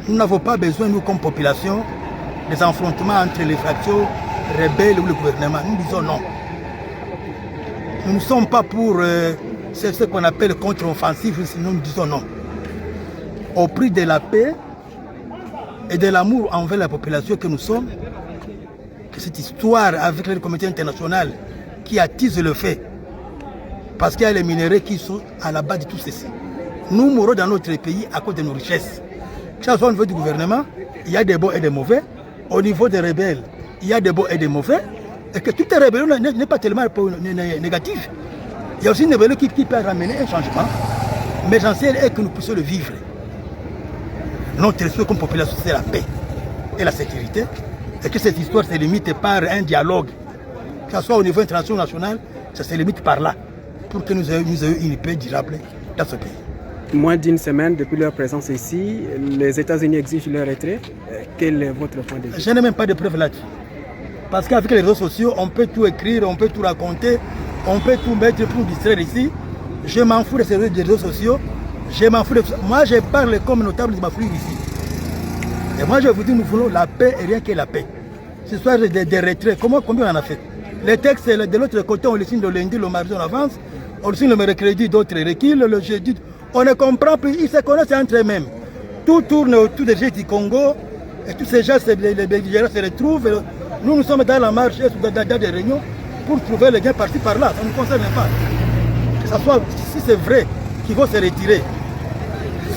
nous n'avons pas besoin, nous comme population, des affrontements entre les fractions rebelles ou le gouvernement. Nous disons non. Nous ne sommes pas pour ce qu'on appelle contre-offensive, nous disons non. Au prix de la paix et de l'amour envers la population que nous sommes, que cette histoire avec la communauté internationale qui attise le fait, parce qu'il y a les minéraux qui sont à la base de tout ceci. Nous mourons dans notre pays à cause de nos richesses. Que ce soit au niveau du gouvernement, il y a des bons et des mauvais. Au niveau des rebelles, il y a des bons et des mauvais. Et que toute rébellion n'est pas tellement négative. Il y a aussi une rébellion qui peut ramener un changement. Mais l'essentiel est que nous puissions le vivre. Notre souhait comme population, c'est la paix et la sécurité. Et que cette histoire se limite par un dialogue. Que ce soit au niveau international, ça se limite par là. Pour que nous ayons une paix durable dans ce pays. Moins d'une semaine depuis leur présence ici, les États-Unis exigent leur retrait. Quel est votre point de vue? Je n'ai même pas de preuves là-dessus. Parce qu'avec les réseaux sociaux, on peut tout écrire, on peut tout raconter, on peut tout mettre pour distraire ici. Je m'en fous des réseaux sociaux. Je m'en fous de... Moi, je parle comme notable de ma famille ici. Et moi, je vous dis, nous voulons la paix et rien que la paix. Ce soir, des retraits, combien on en a fait? Les textes, de l'autre côté, on les signe le lundi, le mardi, on avance. On les signe le mercredi, d'autres reculent, le jeudi. On ne comprend plus, ils se connaissent entre eux-mêmes. Tout tourne autour des gens du Congo. Et tous ces gens, les belligérants se retrouvent. Nous sommes dans la marche, dans des réunions, pour trouver les gains par-ci, par-là. Ça ne nous concerne pas. Que ça soit, si c'est vrai qu'ils vont se retirer,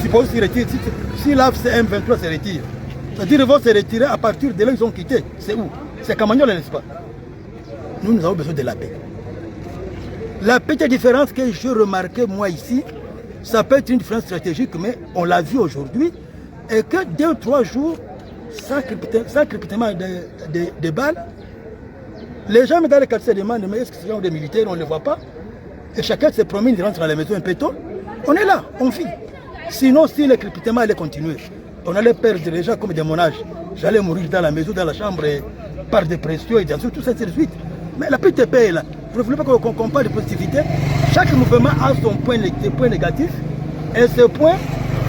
suppose qu'ils se retirent, si l'AFCM23 se retire, c'est-à-dire qu'ils vont se retirer à partir de là où ils ont quitté. C'est où? C'est Camagnol, n'est-ce pas? Nous avons besoin de la paix. La petite différence que je remarquais, moi, ici, ça peut être une différence stratégique, mais on l'a vu aujourd'hui, et que 2 ou 3 jours, sans crépitement de balles, les gens dans les quartiers se demandent, mais est-ce que ce sont des militaires, on ne les voit pas? Et chacun se promène, il rentre à la maison un peu tôt. On est là, on vit. Sinon, si le crépitement allait continuer, on allait perdre les gens comme des mon âge. J'allais mourir dans la maison, dans la chambre, par dépression et tout ça, ainsi de suite. Mais la petite paix est là. Vous ne voulez pas qu'on parle de positivité? Chaque mouvement a son point négatif et ses points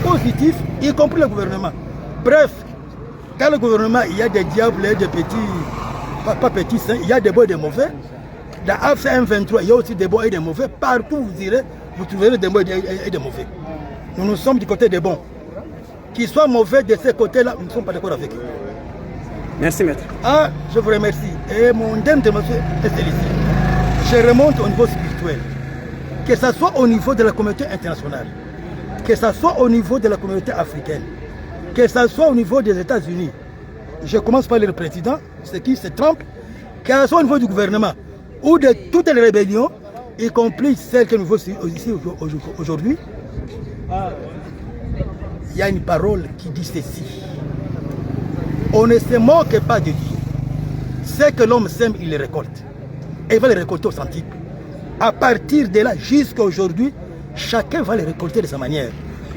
positifs, y compris le gouvernement. Bref, dans le gouvernement, il y a des diables et des petits, pas petits saints, il y a des bons et des mauvais. Dans AFCM23, il y a aussi des bons et des mauvais. Partout où vous irez, vous trouverez des bons et des mauvais. Nous sommes du côté des bons. Qu'ils soient mauvais de ce côté-là, nous ne sommes pas d'accord avec eux. Merci, maître. Ah, je vous remercie. Et mon dème de monsieur est ici. Je remonte au niveau spirituel. Que ce soit au niveau de la communauté internationale, que ce soit au niveau de la communauté africaine, que ce soit au niveau des États-Unis. Je commence par le président, c'est qui? C'est Trump. Que ce soit au niveau du gouvernement ou de toutes les rébellions, y compris celles que nous voyons ici aujourd'hui, il y a une parole qui dit ceci. On ne se moque pas de Dieu. Ce que l'homme sème, il le récolte. Et il va le récolter au centuple. À partir de là, jusqu'à aujourd'hui, chacun va le récolter de sa manière.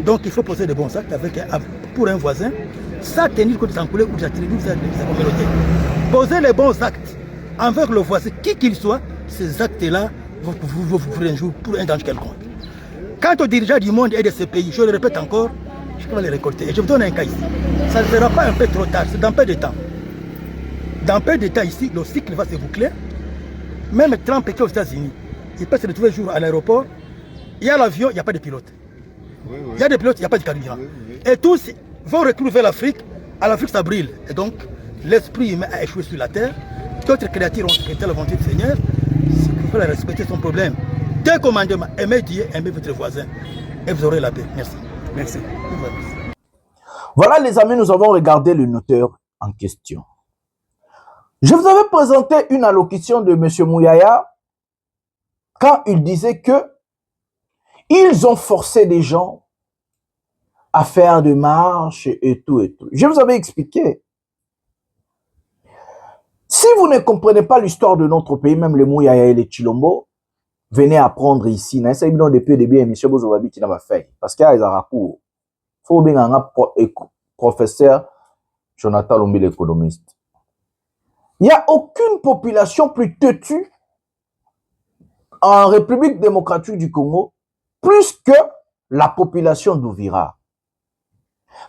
Donc il faut poser de bons actes pour un voisin, sans tenir compte des encoulés ou des attributs de sa communauté. Poser les bons actes envers le voisin, qui qu'il soit, ces actes-là vous ferez un jour pour un danger quelconque. Quant aux dirigeants du monde et de ce pays, je le répète encore, je vais les récolter. Et je vous donne un cas ici. Ça ne sera pas un peu trop tard, c'est dans peu de temps. Dans peu de temps ici, le cycle va se boucler. Même Trump qui est aux États-Unis, il peut se retrouver un jour à l'aéroport. Il y a l'avion, il n'y a pas de pilote. Il y a des pilotes, il n'y a pas de carburant. Et tous vont recourir vers l'Afrique. À l'Afrique, ça brille. Et donc, l'esprit humain a échoué sur la terre. D'autres créatures ont respecté la volonté du Seigneur. Il faut respecter son problème. Deux commandements, aimez Dieu, aimez votre voisin. Et vous aurez la paix. Merci. Merci. Voilà les amis, nous avons regardé le notaire en question. Je vous avais présenté une allocution de M. Mouyaya quand il disait que ils ont forcé des gens à faire des marches et tout et tout. Je vous avais expliqué. Si vous ne comprenez pas l'histoire de notre pays, même les Mouyaya et les Chilombo, venez apprendre ici. Depuis le début, émission, vous avez dit parce qu'il y a des aracours. Il faut bien un professeur Jonathan Lombi, l'économiste. Il n'y a aucune population plus têtue en République démocratique du Congo, plus que la population d'Ouvira.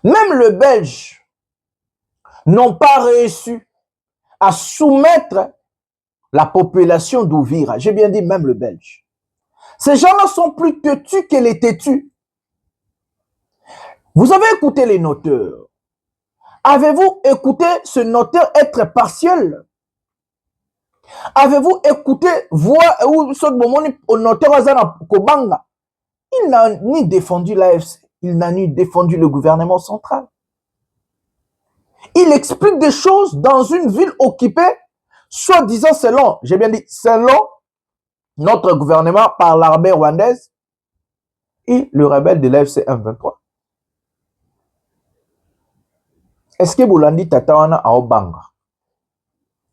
Même les Belges n'ont pas réussi à soumettre la population d'Ouvira. J'ai bien dit même le Belge. Ces gens-là sont plus têtus que les têtus. Vous avez écouté les noteurs. Avez-vous écouté ce notaire être partiel? Avez-vous écouté voir où ce moment au notaire Azana Kobanga? Il n'a ni défendu l'AFC, il n'a ni défendu le gouvernement central. Il explique des choses dans une ville occupée, soi-disant selon, j'ai bien dit, selon notre gouvernement par l'armée rwandaise et le rebelle de l'AFC M23. Est-ce que Boulandi Tatawana a Obanga?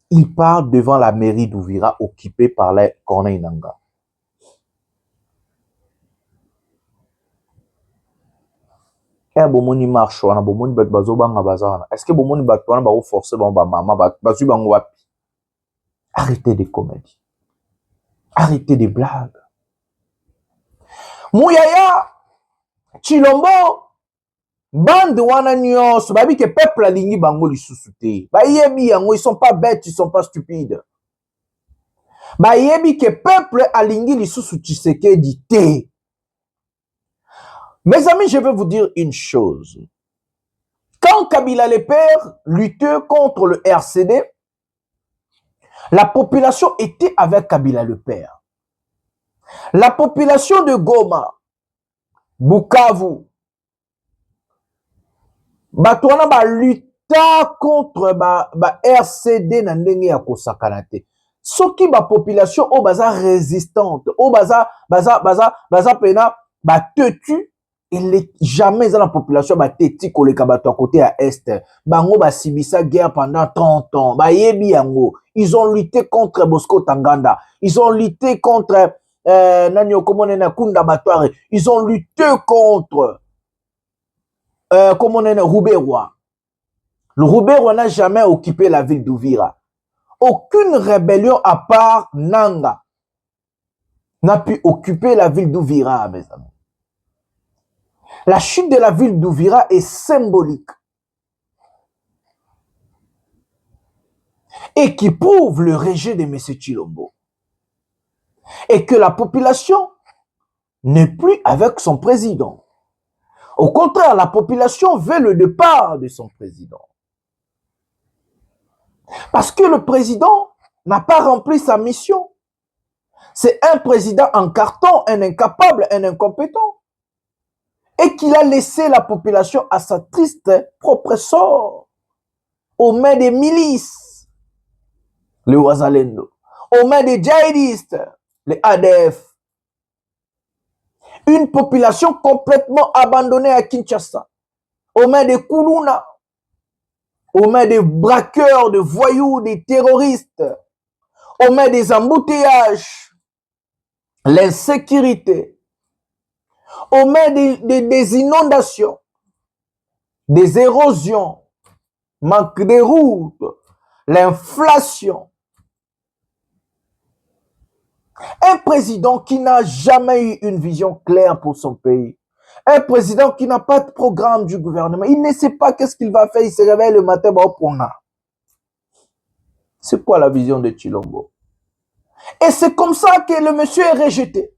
Il parle devant la mairie d'Ouvira occupée par les Corneille Nangaa. Bomoni marche wana bomoni bat bazobanga bazana. Est-ce que bomoni bat wana ba forcer ba mama bazu bango wapi? Arrêtez des comédies. Arrêtez des blagues. Mouyaya Chilombo bande wana nyos babi que peuple alingi bango lisusu te. Ba yebi yango, ils sont pas bêtes, ils sont pas stupides. Ba yebi que peuple alingi lisusu Tshisekedi te. Mes amis, je vais vous dire une chose. Quand Kabila le père luttait contre le RCD, la population était avec Kabila le père. La population de Goma, Bukavu, Batouana ba lutta contre ba RCD na ndenge ya kosakanate. Soki ba population o baza résistante, o baza pena ba tetu. Il n'est jamais dans la population batéti koleka bato à côté à est. Bango ba sibisa guerre pendant 30 ans. Ba yebi yango. Ils ont lutté contre Bosco Tanganda. Ils ont lutté contre Nanyo Komonena Kunda Batware. Ils ont lutté contre Komonena Rouberois. Le Rouberois n'a jamais occupé la ville d'Ouvira. Aucune rébellion à part Nanga n'a pu occuper la ville d'Ouvira, mes amis. La chute de la ville d'Ouvira est symbolique et qui prouve le rejet de M. Chilombo et que la population n'est plus avec son président. Au contraire, la population veut le départ de son président. Parce que le président n'a pas rempli sa mission. C'est un président en carton, un incapable, un incompétent. Et qu'il a laissé la population à sa triste propre sort, aux mains des milices, les Ouazalendo, aux mains des djihadistes, les ADF. Une population complètement abandonnée à Kinshasa, aux mains des Koulouna, aux mains des braqueurs, des voyous, des terroristes, aux mains des embouteillages, l'insécurité, aux mains des inondations, des érosions, manque de routes, l'inflation. Un président qui n'a jamais eu une vision claire pour son pays. Un président qui n'a pas de programme du gouvernement. Il ne sait pas qu'est-ce qu'il va faire. Il se réveille le matin. C'est quoi la vision de Chilombo? Et c'est comme ça que le monsieur est rejeté.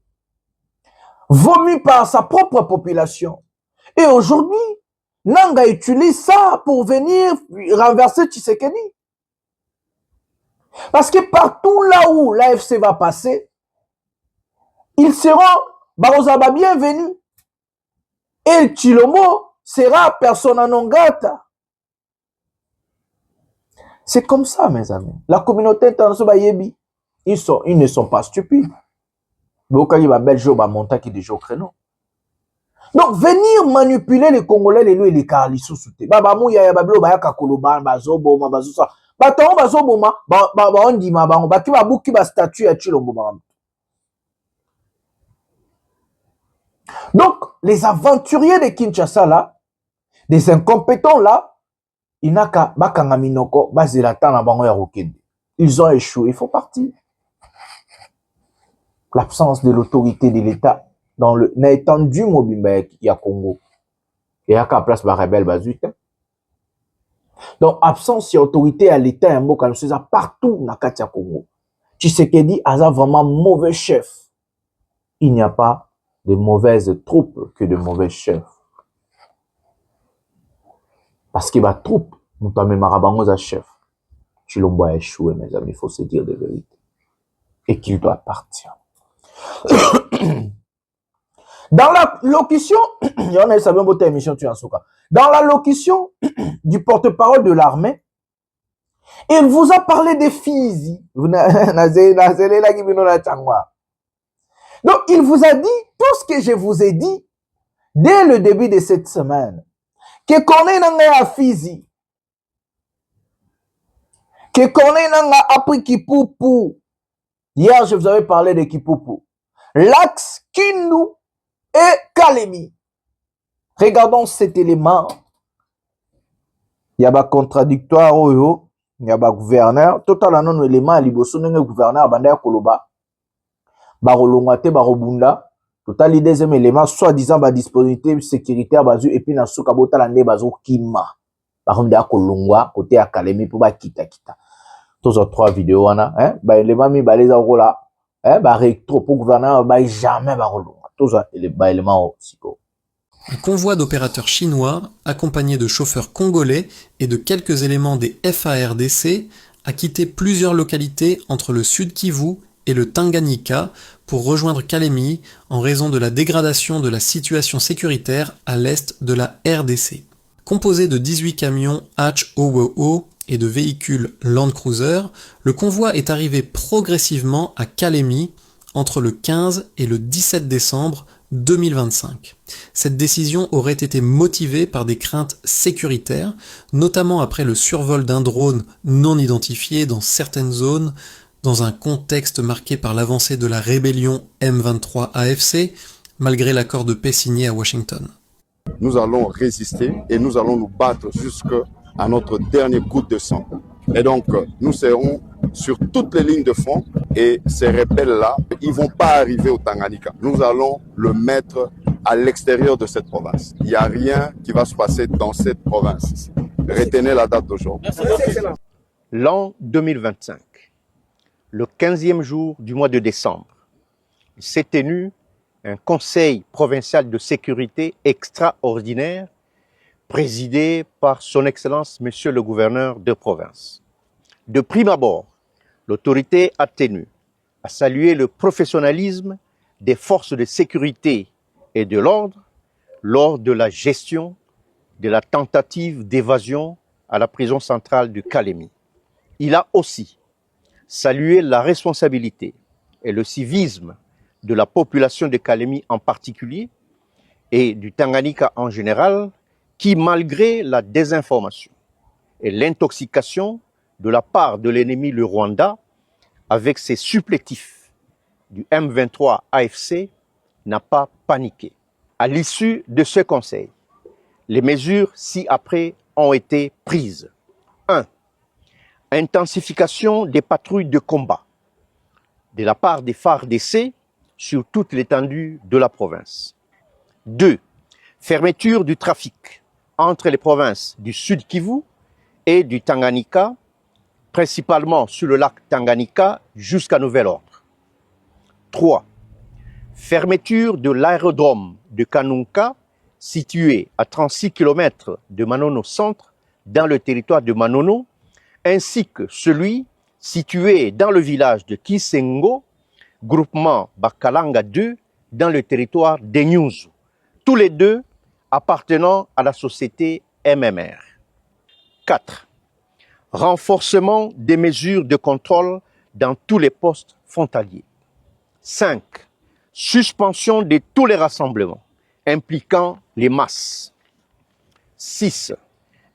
Vomi par sa propre population. Et aujourd'hui, Nanga utilise ça pour venir renverser Tshisekedi. Parce que partout là où l'AFC va passer, ils seront Barozaba bienvenus. Et Chilombo sera persona non grata. C'est comme ça, mes amis. La communauté internationale, ils ne sont pas stupides. Donc, venir manipuler les Congolais, les les Carlisous, Baba Mouya ya bablo ba kakoloba bazobo ma bazusa. Baton bazobo ma on dit ma ba ki ba buki ba statue ya Chilombo ba. Donc, les aventuriers de Kinshasa là, des incompétents là, inaka bakanga minoko bazela tana bango ya rokende. Ils ont échoué, il faut partir. L'absence de l'autorité de l'État dans le n'a étendu mobimba ya Congo. Et à la place ba rebelle bazuite. Donc absence d'autorité à l'État en mboka nous partout na kati ya Congo. Tshisekedi a vraiment mauvais chef. Il n'y a pas de mauvaises troupes que de mauvais chefs. Parce que ma troupe, nous t'avons marabango à chef. Chilombo a échoué, mes amis, il faut se dire de vérité. Et qu'il doit partir. Dans la locution, dans la locution du porte-parole de l'armée, il vous a parlé des Fizi. Donc, il vous a dit tout ce que je vous ai dit dès le début de cette semaine. Que connaît nanga Fizi. Que connaît nanga après Kipupu. Hier, je vous avais parlé de Kipupu. L'axe Kindu et Kalemi. Regardons cet élément. Il y a un contradictoire, il y a un gouverneur. Total, un élément, il y a un gouverneur, Bandaya Koloba. Barolongate, Barobunda. Total, il deuxième élément, soi-disant, dispositif sécuritaire, et puis, dans ce cabota, l'année, bazo Kima. Baromda Kolongwa, côté à Kalemi, pour kita. Tous les trois vidéos, hein, élément, mi baleza rola. Rétro pour gouverneur, jamais élément aussi. Un convoi d'opérateurs chinois, accompagné de chauffeurs congolais et de quelques éléments des FARDC, a quitté plusieurs localités entre le Sud Kivu et le Tanganyika pour rejoindre Kalemi en raison de la dégradation de la situation sécuritaire à l'est de la RDC. Composé de 18 camions HOWO et de véhicules Land Cruiser, le convoi est arrivé progressivement à Kalemi entre le 15 et le 17 décembre 2025. Cette décision aurait été motivée par des craintes sécuritaires, notamment après le survol d'un drone non identifié dans certaines zones, dans un contexte marqué par l'avancée de la rébellion M23 AFC, malgré l'accord de paix signé à Washington. Nous allons résister et nous allons nous battre jusqu'à notre dernier goutte de sang. Et donc, nous serons sur toutes les lignes de front et ces rebelles-là, ils ne vont pas arriver au Tanganyika. Nous allons le mettre à l'extérieur de cette province. Il n'y a rien qui va se passer dans cette province. Retenez la date d'aujourd'hui. L'an 2025, le 15e jour du mois de décembre, s'est tenu un conseil provincial de sécurité extraordinaire présidé par son Excellence, Monsieur le gouverneur de province. De prime abord, l'autorité a tenu à saluer le professionnalisme des forces de sécurité et de l'ordre lors de la gestion de la tentative d'évasion à la prison centrale de Kalemi. Il a aussi salué la responsabilité et le civisme de la population de Kalemi en particulier et du Tanganyika en général, qui, malgré la désinformation et l'intoxication de la part de l'ennemi, le Rwanda, avec ses supplétifs du M23 AFC, n'a pas paniqué. À l'issue de ce conseil, les mesures ci-après ont été prises. 1. Intensification des patrouilles de combat de la part des FARDC sur toute l'étendue de la province. 2. Fermeture du trafic entre les provinces du Sud Kivu et du Tanganyika, principalement sur le lac Tanganyika jusqu'à nouvel ordre. 3. Fermeture de l'aérodrome de Kanunka, situé à 36 km de Manono Centre, dans le territoire de Manono, ainsi que celui situé dans le village de Kisengo, groupement Bakalanga 2, dans le territoire d'Enyuzu. Tous les deux appartenant à la société MMR. 4. Renforcement des mesures de contrôle dans tous les postes frontaliers. 5. Suspension de tous les rassemblements impliquant les masses. 6.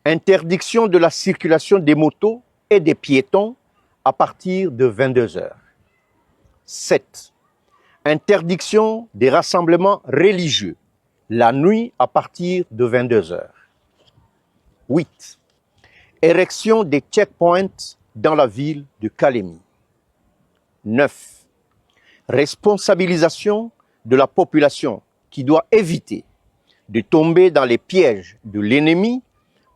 Interdiction de la circulation des motos et des piétons à partir de 22 heures. 7. Interdiction des rassemblements religieux la nuit à partir de 22 heures. 8. Érection des checkpoints dans la ville de Kalemi. 9. Responsabilisation de la population qui doit éviter de tomber dans les pièges de l'ennemi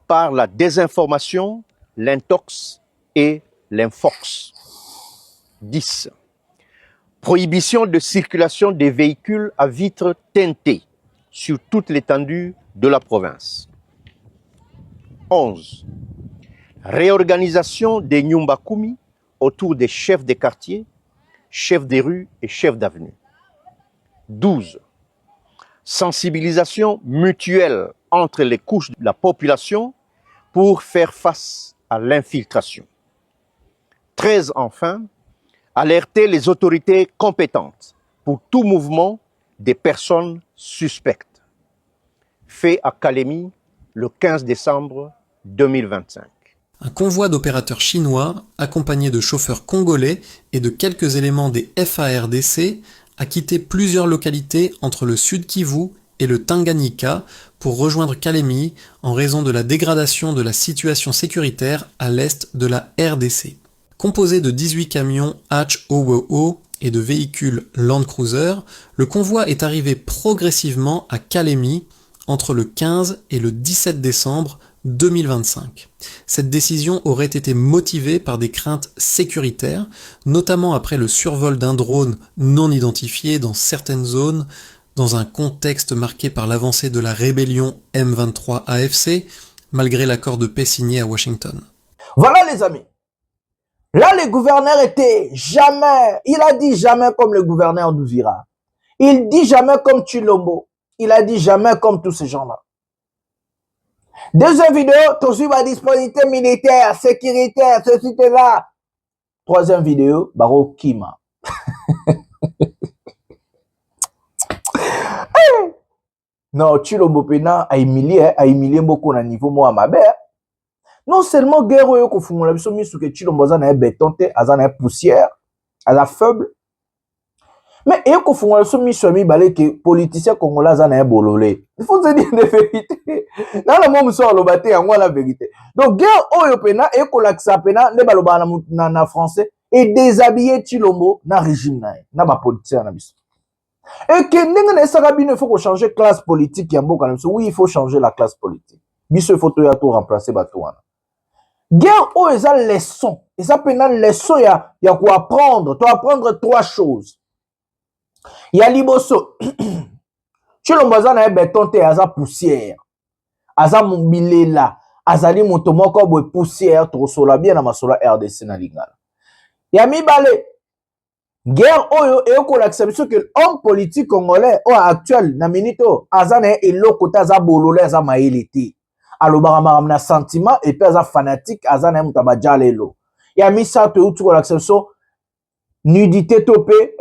par la désinformation, l'intox et l'infox. 10. Prohibition de circulation des véhicules à vitres teintées sur toute l'étendue de la province. 11. Réorganisation des Nyumbakumi autour des chefs des quartiers, chefs des rues et chefs d'avenue. 12. Sensibilisation mutuelle entre les couches de la population pour faire face à l'infiltration. 13. Enfin, alerter les autorités compétentes pour tout mouvement des personnes suspectes. Fait à Kalemi le 15 décembre 2025. Un convoi d'opérateurs chinois, accompagné de chauffeurs congolais et de quelques éléments des FARDC, a quitté plusieurs localités entre le Sud Kivu et le Tanganyika pour rejoindre Kalemi en raison de la dégradation de la situation sécuritaire à l'est de la RDC. Composé de 18 camions HOWO et de véhicules Land Cruiser, le convoi est arrivé progressivement à Kalemi entre le 15 et le 17 décembre 2025. Cette décision aurait été motivée par des craintes sécuritaires, notamment après le survol d'un drone non identifié dans certaines zones, dans un contexte marqué par l'avancée de la rébellion M23 AFC, malgré l'accord de paix signé à Washington. Voilà les amis. Là, le gouverneur était jamais, il a dit jamais comme le gouverneur d'Uvira. Il dit jamais comme Chilombo. Il a dit jamais comme tous ces gens-là. Deuxième vidéo, toujours ma disponibilité militaire, sécuritaire, ceci, là. Troisième vidéo, Baro Kima. Non, Chilombo Pena a humilié beaucoup na niveau moi à ma mère. Non seulement guerre yo ko fungola biso misu ke Chilombo za na béton te, aza na poussière, aza faible. Mais et ko fungola biso misu mi balé que politicien congolais za na bololé. Il faut se dire la vérité. Dans le moment so lobate yango la vérité. Donc guerre oyo pena e ko laksa pena ne baloba na français et déshabiller Chilombo na régime na ba politicien na biso. Et que ndenge na sakabino il faut qu'on change classe politique ya mboka na biso. Oui, il faut changer la classe politique. Biso il faut to ya to remplacer bato wana. Guerre ou eza leçon. Et ça pena leçon ya quoi apprendre. Tu apprendre trois choses. Ya liboso. Chilombo za na béton te aza poussière. Aza mumbilela. Azali moto moko boye poussière to sola bien na masola RDC na lingala. Ya mibale. Guerre oyo e ko l'acceptation que homme politique congolais ou actuel na minito azana eloko ta za bolole za maelete alobara maramna sentiment et puis za fanatique azana mutaba jalelo ya misa to utu ko l'acceptation nudité topé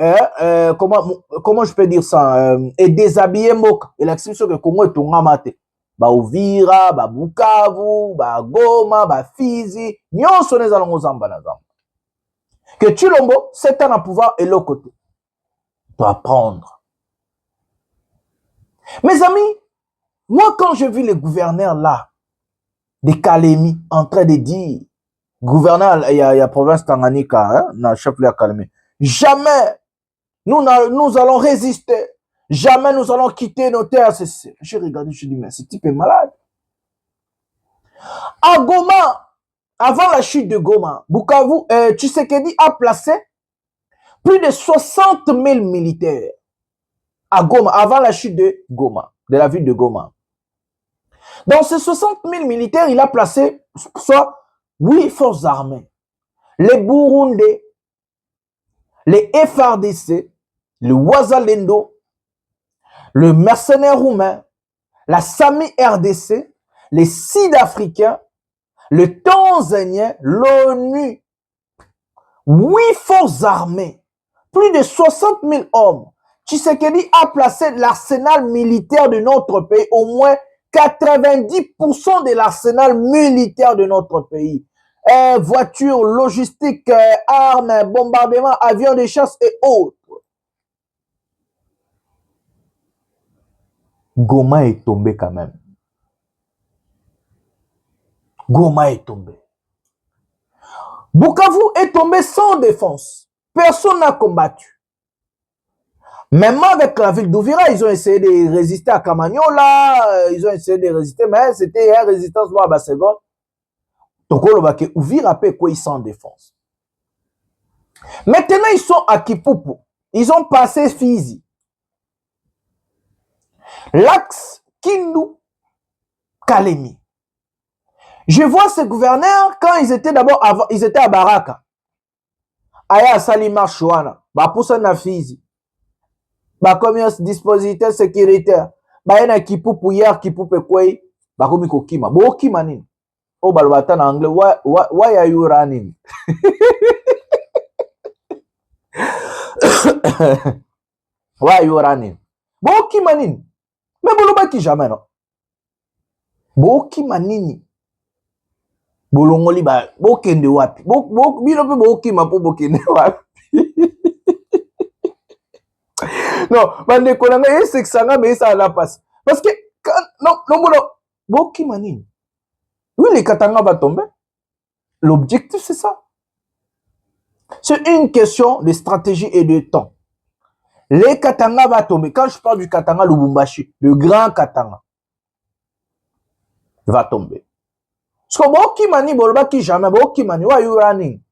comment je peux dire ça et déshabiller mok et l'acceptation que Congo est ngama te ba Uvira ba Bukavu ba Goma ba Fizi nyonso neza longo zamba na zamba. Que Chilombo, c'est un pouvoir et l'autre côté. Tu dois apprendre. Mes amis, moi quand je vis les gouverneurs là, de Kalemi, en train de dire, gouverneur, il y a province Tanganyika, dans le chef-lieu à Kalemi, jamais nous allons résister, jamais nous allons quitter nos terres. J'ai regardé, je dis, mais ce type est malade. À Goma, avant la chute de Goma, Bukavu, Tshisekedi a placé plus de 60 000 militaires à Goma, avant la chute de Goma, de la ville de Goma. Dans ces 60 000 militaires, il a placé soit 8 forces armées. Les Burundais, les FARDC, le Wazalendo, le mercenaire roumain, la SAMI RDC, les Sud-Africains, le Tanzanien, l'ONU, 8 forces armées, plus de 60 000 hommes. Tshisekedi a placé l'arsenal militaire de notre pays, au moins 90% de l'arsenal militaire de notre pays. Voitures, logistique, armes, bombardements, avions de chasse et autres. Goma est tombé quand même. Goma est tombé. Bukavu est tombé sans défense. Personne n'a combattu. Même avec la ville d'Ouvira, ils ont essayé de résister à Kamanyola, ils ont essayé de résister, mais c'était une résistance à Basegon. Donc, on va que Ouvira peut quoi sans défense. Maintenant, ils sont à Kipupu. Ils ont passé Fizi. L'axe Kindu, Kalemi. Je vois ces gouverneurs quand ils étaient d'abord avant, ils étaient à Baraka. Aya Salima Chouana, Bapoussa na Fizi. Combien dispositif sécuritaire. Yana Kipupu hier, Kipupu Kwei, Bakomi Kokima. Bokima nini? Oh, balbata en anglais, why are you running? Why are you running? Bokima nini? Mais bolobaki jamais, non? Bokima nini? Bolongoli ba bokende wapi? Bino pe bokima po bokende wapi? Non, bande konanga c'est que ça mais ça la passe. Parce que non bokima nini? Oui, les Katanga va tomber. L'objectif c'est ça. C'est une question de stratégie et de temps. Les Katanga va tomber. Quand je parle du Katanga Lubumbashi, le grand Katanga va tomber. Parce que Bokimani, Bolbaki jamais, Bokimani, why you running?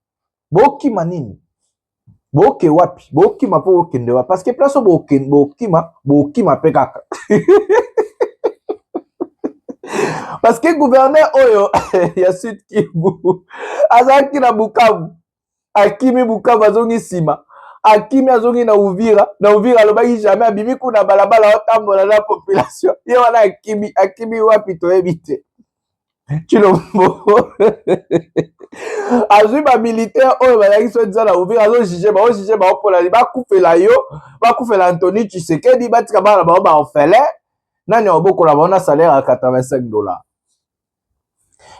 Bokimani, Boke wapi, Bokima po Bokende wapi. Parce que place au Bokima pekaka. Parce que gouverneur Oyo, Yasud Kibu, Azaki na Bukavu, Akimi Bukavu azongi sima, Akimi azongi na Uvira lobaki jamais abimi kuna balabala otambola la population. Ye wana Akimi wapi to éviter. Chilombo azui ba militaire oyo bazaki so disa na Uvira azo juger ba opola ba kufela yo ba kufela Anthony Tshisekedi batika bana ba orphelin nani obokola ba na salaire à $85.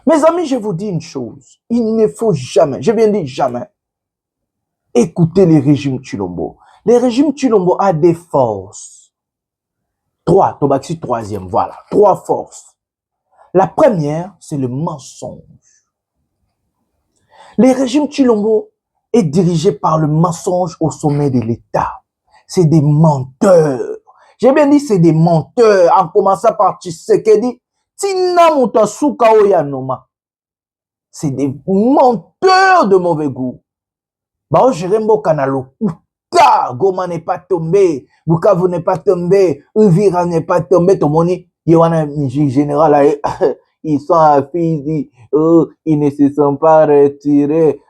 Mes amis, je vous dis une chose, il ne faut jamais, je viens dire jamais, écouter les régimes Chilombo. Les régimes Chilombo a des forces. 3, Tobaxi troisième, voilà, 3 forces. La première, c'est le mensonge. Le régime Chilombo est dirigé par le mensonge au sommet de l'État. C'est des menteurs. J'ai bien dit c'est des menteurs, en commençant par Tshisekedi. Tina Mutasuka Oyanoma. C'est des menteurs de mauvais goût. Bao Jerembo Kanalo. Goma n'est pas tombé. Bukavu n'est pas tombé. Uvira n'est pas tombé. Tomoni. Yowana général, ils sont à Fizi, ils ne se sont pas retirés,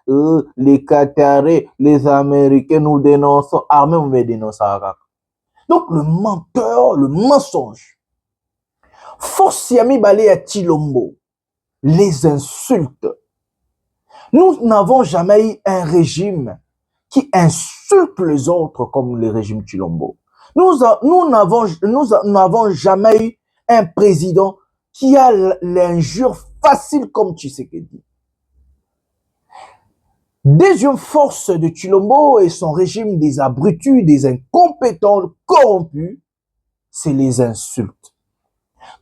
les Qataris, les Américains nous dénonçons, armés nous dénonçons. Donc le menteur, le mensonge, force Yami Balé à Chilombo, les insultes. Nous n'avons jamais eu un régime qui insulte les autres comme le régime Chilombo. Nous n'avons jamais eu un président qui a l'injure facile comme Tshisekedi. Deuxième force de Chilombo et son régime des abrutis, des incompétents, corrompus, c'est les insultes.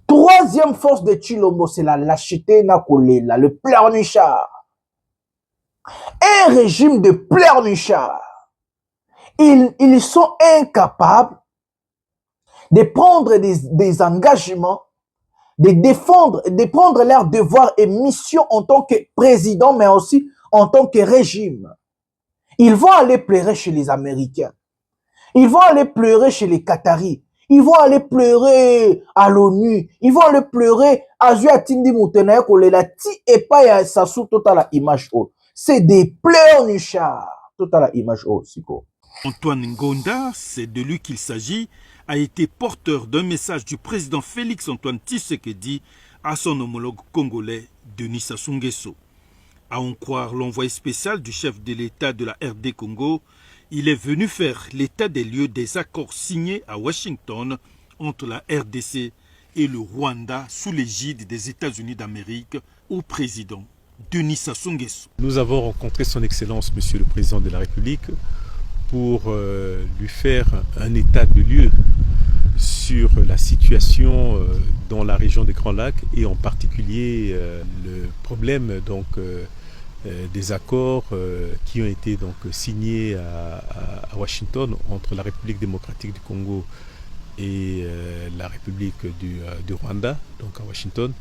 Troisième force de Chilombo, c'est la lâcheté nakolela, le pleurnichard. Un régime de pleurnichard. Ils sont incapables de prendre des engagements, de prendre leurs devoirs et missions en tant que président, mais aussi en tant que régime. Ils vont aller pleurer chez les Américains. Ils vont aller pleurer chez les Qataris. Ils vont aller pleurer à l'ONU. Ils vont aller pleurer à Zuatindi Moutenaï Kolela Ti et pas à Sassou Totala Image O. C'est des pleurnichards. Totala Image O, Siko. Antoine Ngonda, c'est de lui qu'il s'agit, a été porteur d'un message du président Félix-Antoine Tshisekedi à son homologue congolais Denis Sassou Nguesso. À en croire l'envoyé spécial du chef de l'État de la RD Congo, il est venu faire l'état des lieux des accords signés à Washington entre la RDC et le Rwanda sous l'égide des États-Unis d'Amérique au président Denis Sassou Nguesso. Nous avons rencontré son Excellence, Monsieur le Président de la République, pour lui faire un état de lieu sur la situation dans la région des Grands Lacs et en particulier le problème des accords qui ont été signés à Washington entre la République démocratique du Congo et la République du Rwanda, donc à Washington.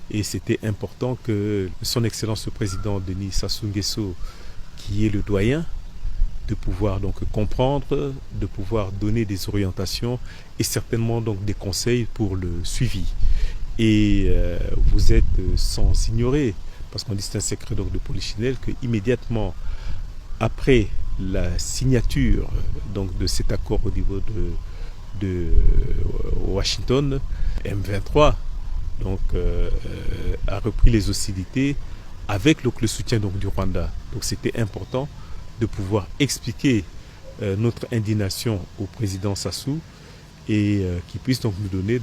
Et c'était important que son Excellence le Président Denis Sassou Nguesso, qui est le doyen, de pouvoir comprendre, de pouvoir donner des orientations et certainement des conseils pour le suivi. Et vous êtes sans ignorer, parce qu'on dit c'est un secret de polichinelle, que immédiatement après la signature de cet accord au niveau de Washington, M23 a repris les hostilités avec le soutien du Rwanda. Donc c'était important de pouvoir expliquer notre indignation au président Sassou et qu'il puisse nous donner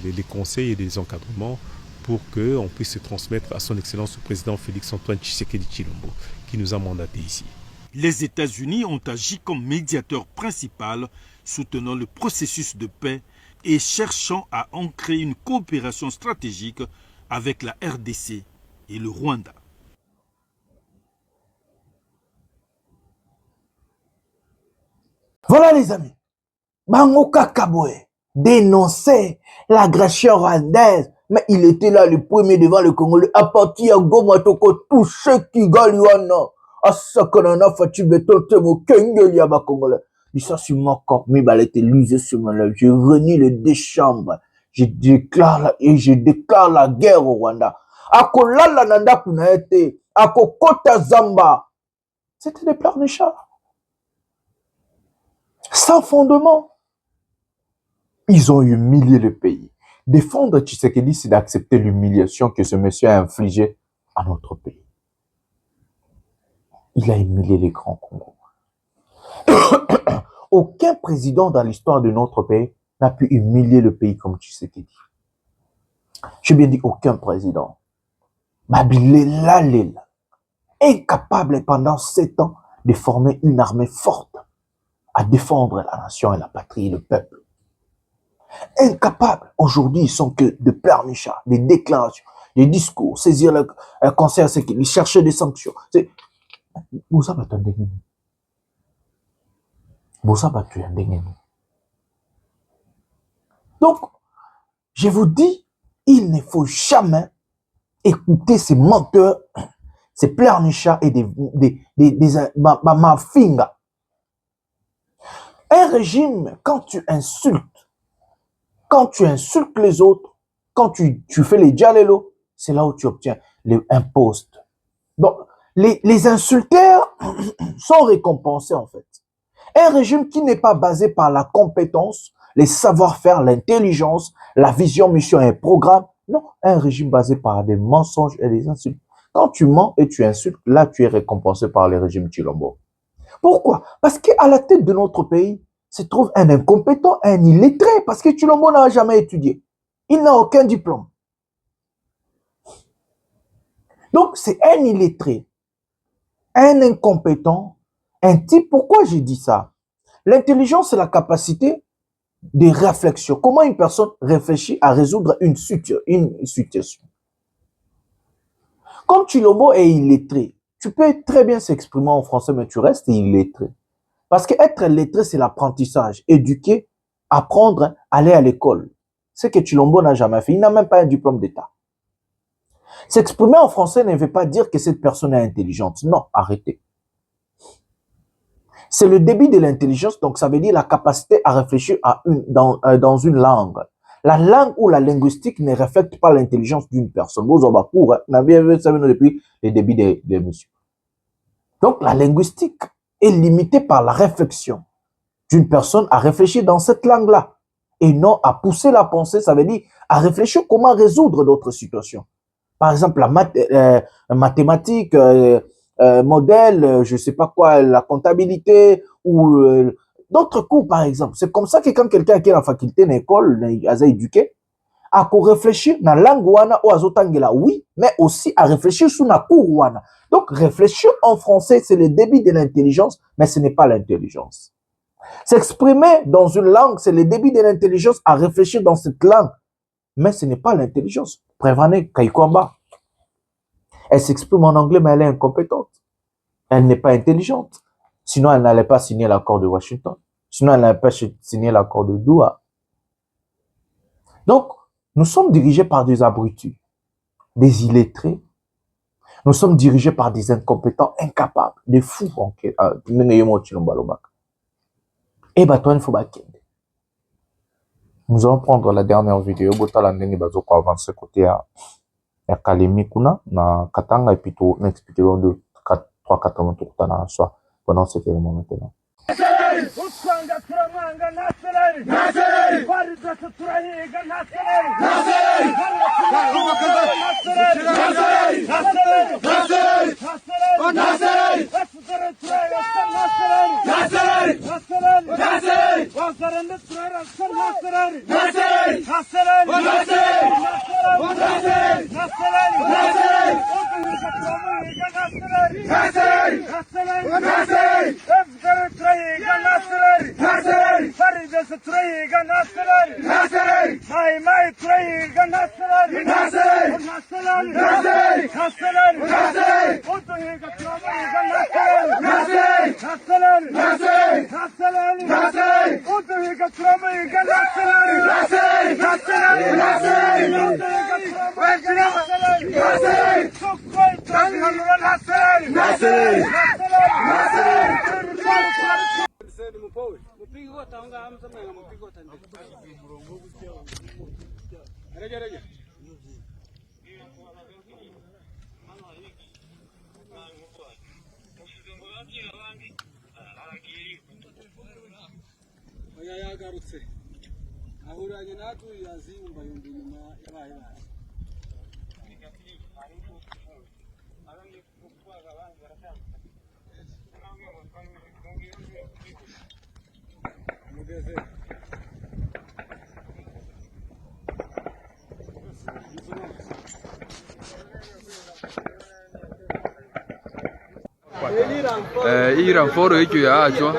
les conseils et les encadrements pour qu'on puisse se transmettre à son Excellence le président Félix-Antoine Tshisekedi Tshilombo qui nous a mandaté ici. Les États-Unis ont agi comme médiateur principal, soutenant le processus de paix et cherchant à ancrer une coopération stratégique avec la RDC et le Rwanda. Voilà les amis, Bango Kakaboué dénonçait l'agression rwandaise, mais il était là le premier devant le Congolais, à partir de Goma Toko, tous ceux qui gagnent, à Sakanana Fatibetote, mon Kengeli à Congolais. Il s'est sur mon corps, mais il était lusé sur mon lèvre. Je renie les deux chambres, je déclare la guerre au Rwanda. Akolala Nanda Punaete, Akokota Zamba, c'était des pleurnichards. Sans fondement. Ils ont humilié le pays. Défendre Tshisekedi, c'est d'accepter l'humiliation que ce monsieur a infligée à notre pays. Il a humilié les grands Congo. Aucun président dans l'histoire de notre pays n'a pu humilier le pays comme Tshisekedi. J'ai bien dit aucun président. Babilela Lela, incapable pendant 7 ans de former une armée forte à défendre la nation et la patrie et le peuple. Incapables. Aujourd'hui, ils sont que de pleurnichards, des déclarations, des discours, saisir le conseil à sécurité, ils cherchaient des sanctions. Vous avez entendu. Donc, je vous dis, il ne faut jamais écouter ces menteurs, ces pleurnichards et des mafingas. Un régime, quand tu insultes les autres, quand tu fais les dialélos, c'est là où tu obtiens un poste. Donc, les insulteurs sont récompensés en fait. Un régime qui n'est pas basé par la compétence, les savoir-faire, l'intelligence, la vision, mission et programme. Non, un régime basé par des mensonges et des insultes. Quand tu mens et tu insultes, là tu es récompensé par le régime Tshilombo. Pourquoi? Parce qu'à la tête de notre pays se trouve un incompétent, un illettré, parce que Tshilombo n'a jamais étudié. Il n'a aucun diplôme. Donc, c'est un illettré, un incompétent, un type. Pourquoi j'ai dit ça? L'intelligence, c'est la capacité de réflexion. Comment une personne réfléchit à résoudre une situation. Comme Tshilombo est illettré, tu peux très bien s'exprimer en français, mais tu restes illettré. Parce qu'être lettré, c'est l'apprentissage. Éduquer, apprendre, aller à l'école. Ce que Tshilombo n'a jamais fait. Il n'a même pas un diplôme d'État. S'exprimer en français ne veut pas dire que cette personne est intelligente. Non, arrêtez. C'est le débit de l'intelligence, donc ça veut dire la capacité à réfléchir dans une langue. La langue ou la linguistique ne reflète pas l'intelligence d'une personne. Vous avez cours, depuis le début des missions. Donc la linguistique est limitée par la réflexion d'une personne à réfléchir dans cette langue-là. et non à pousser la pensée, ça veut dire à réfléchir comment résoudre d'autres situations. Par exemple, la mathématique, modèle, je ne sais pas quoi, la comptabilité ou d'autres cours, par exemple. C'est comme ça que quand quelqu'un qui est en faculté, dans l'école, il est éduqué, à réfléchir dans la langue wana ou azotangela, oui, mais aussi à réfléchir sur la cour wana. Donc, réfléchir en français, c'est le début de l'intelligence, mais ce n'est pas l'intelligence. S'exprimer dans une langue, c'est le début de l'intelligence à réfléchir dans cette langue, mais ce n'est pas l'intelligence. Prévenez Kaikwamba. Elle s'exprime en anglais, mais elle est incompétente. Elle n'est pas intelligente. Sinon, elle n'allait pas signer l'accord de Washington. Sinon, elle n'allait pas signer l'accord de Doha. Donc, nous sommes dirigés par des abrutis, des illettrés. Nous sommes dirigés par des incompétents, incapables, des fous. Et nous allons prendre la dernière vidéo. Pour avancer côté à Kalemi Kuna, na Katanga, et puis tout, n'expliquer de 3-4 minutes pendant cet élément maintenant. Usanga turamwanga nasereri nasereri Farida turahiga nasereri nasereri nasereri nasereri nasereri nasereri Asukara turaya nasereri nasereri nasereri nasereri Wasaranda turaya nasereri nasereri nasereri nasereri nasereri nasereri nasereri Usanga turamwanga nasereri nasereri nasereri Asukara turaya nasereri nasereri Farida turaya nasereri nasereri Mai turaya nasereri nasereri nasereri nasereri nasereri nasereri Usanga turamwanga nasereri nasereri nasereri nasereri nasereri nasereri Usanga turamwanga nasereri nasereri nasereri nasereri nasereri nasereri Sokol turaya nasereri nasereri nasereri Mupigo wataonga hamza mwenga mupigo watande. Reja. Oya yagarutse. Ahuranye natwe yazimba yundi nyuma yabaye. Hii ramforo hicho yaachwa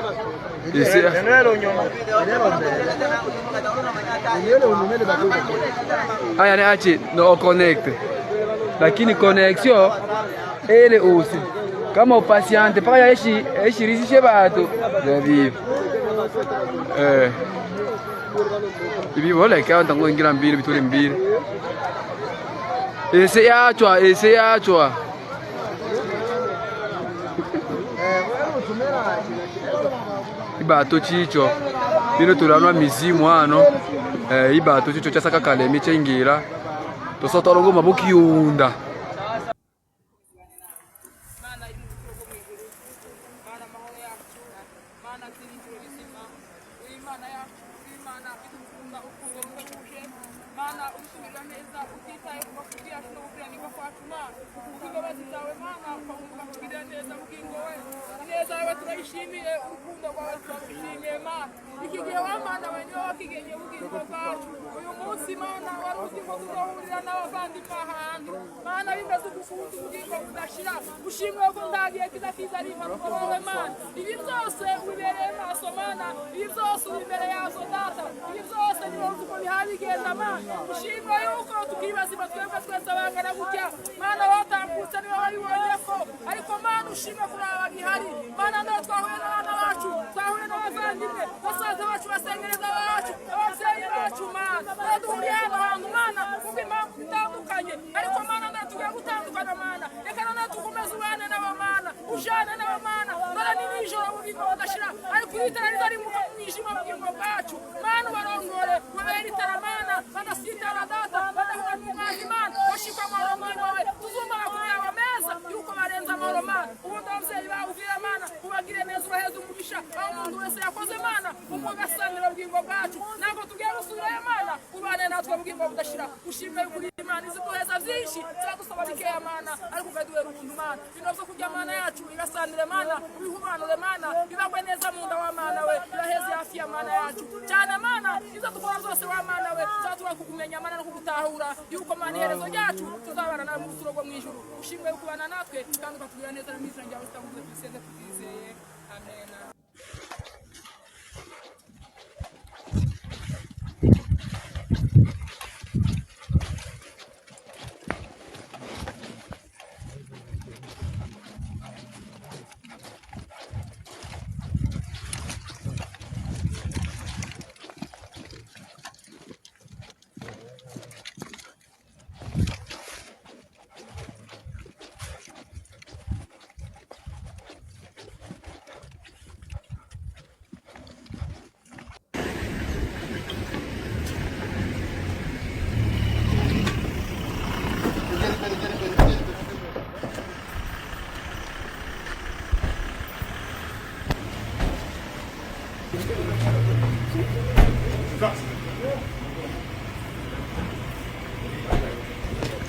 haya niache no connect, lakini connection ele usi kama upasiante paka yeshirizishe batu vivi ibi wala kwa ntango ingira mbili bituri mbili ese yachwa ibato chicho bino tulanwa mizimu hano ibato chicho chasaka Kalemi chengira tosotolongo mabuki yunda ushimwe ko ndagiye kidakiza ari impanuka wowe mana ibi byose ubibereye maso mana ibi byose ubibereye yazo data ibi byose ni wowe uko bihabigenda mana ushimwe yuko tukibazima twebwe twese abangana gutya mana watambutse niwe wabibonye ko ariko mana ushimwe kuraba bihari mana ndo twahuye n'abana bacu twahuye n'abavandimwe basaza bacu basengereza bacu ababyeyi bacu mana duhuriye hano hantu mana kuko impamvu bitandukanye ariko mana ndo tugiye gutandukana mana reka none tukomeze ubane n'abamana ujane n'abamana dore ni nijoro bugingo badashira ariko itara rizari mu mwijima bugingo bwacu mana barongore kubera itara mana badasitara data badahura n'umwanzi mana bashika amahoro mana wawe tuzumara kureba meza yuko barenza amahoro mana ubundi ababyeyi bawuvira mana ubagire neza uraheza umugisha umugisha aho umuntu wese yakoze mana umugasanira ubwingo bwacu ntabwo tugiye gusubirayo mana ubane natwe ubwingo budashira ushimwe kuri imana izi duheza byinshi cyadusaba bikeya mana ariko ukaduhera ubuntu mana bino byo kurya mana yacu igasanire mana ubihubanure mana bibagwe neza mu nda wa mana we biraheze hafi ya mana yacu cyane mana izo dukora zose wa mana we cyatuba kukumenya mana no kugutahura yuko mana iherezo ryacu tuzabana nawe mu buturo bwo mu ijuru ushimwe kubana natwe kandi ukatugirira neza mu izina ryawe tutavuze twiseze twizeye amen.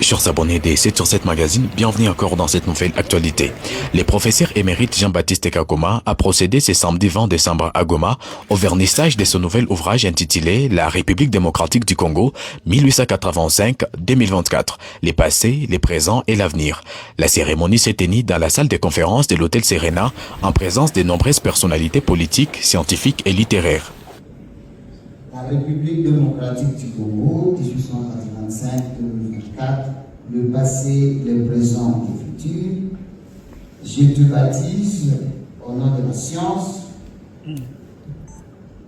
Chers abonnés des 7 sur 7 magazines, bienvenue encore dans cette nouvelle actualité. Le professeur émérite Jean-Baptiste Kakoma a procédé ce samedi 20 décembre à Goma au vernissage de son nouvel ouvrage intitulé La République démocratique du Congo 1885-2024, les passés, les présents et l'avenir. La cérémonie s'est tenue dans la salle de conférence de l'hôtel Serena en présence de nombreuses personnalités politiques, scientifiques et littéraires. La République démocratique du Congo, 1885-2024, le passé, le présent et le futur. Je te baptise au nom de la science,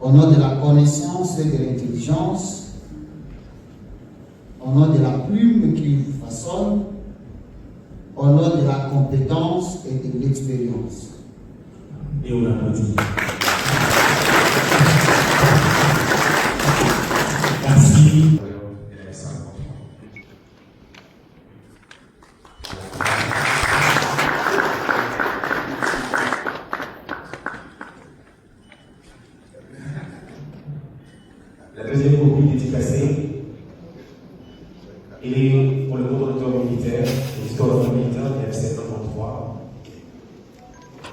au nom de la connaissance et de l'intelligence, au nom de la plume qui vous façonne, au nom de la compétence et de l'expérience. Et on applaudit. Merci. La deuxième copie dédicacée, il est pour le coordonnateur militaire, l'histoire militaire de F723.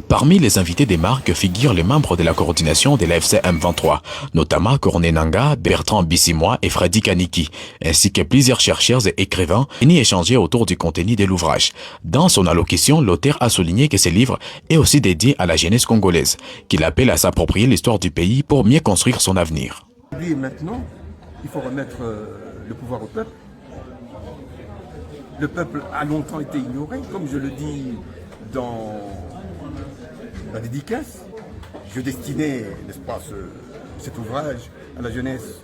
Parmi les invités des marques figurent les membres de la coordination de la FCM23, notamment Corné Nanga, Bertrand Bissimois et Freddy Kaniki, ainsi que plusieurs chercheurs et écrivains venus échanger autour du contenu de l'ouvrage. Dans son allocution, l'auteur a souligné que ce livre est aussi dédié à la jeunesse congolaise, qu'il appelle à s'approprier l'histoire du pays pour mieux construire son avenir. Et maintenant, il faut remettre le pouvoir au peuple. Le peuple a longtemps été ignoré, comme je le dis dans la dédicace. Je destinais, n'est-ce pas, cet ouvrage à la jeunesse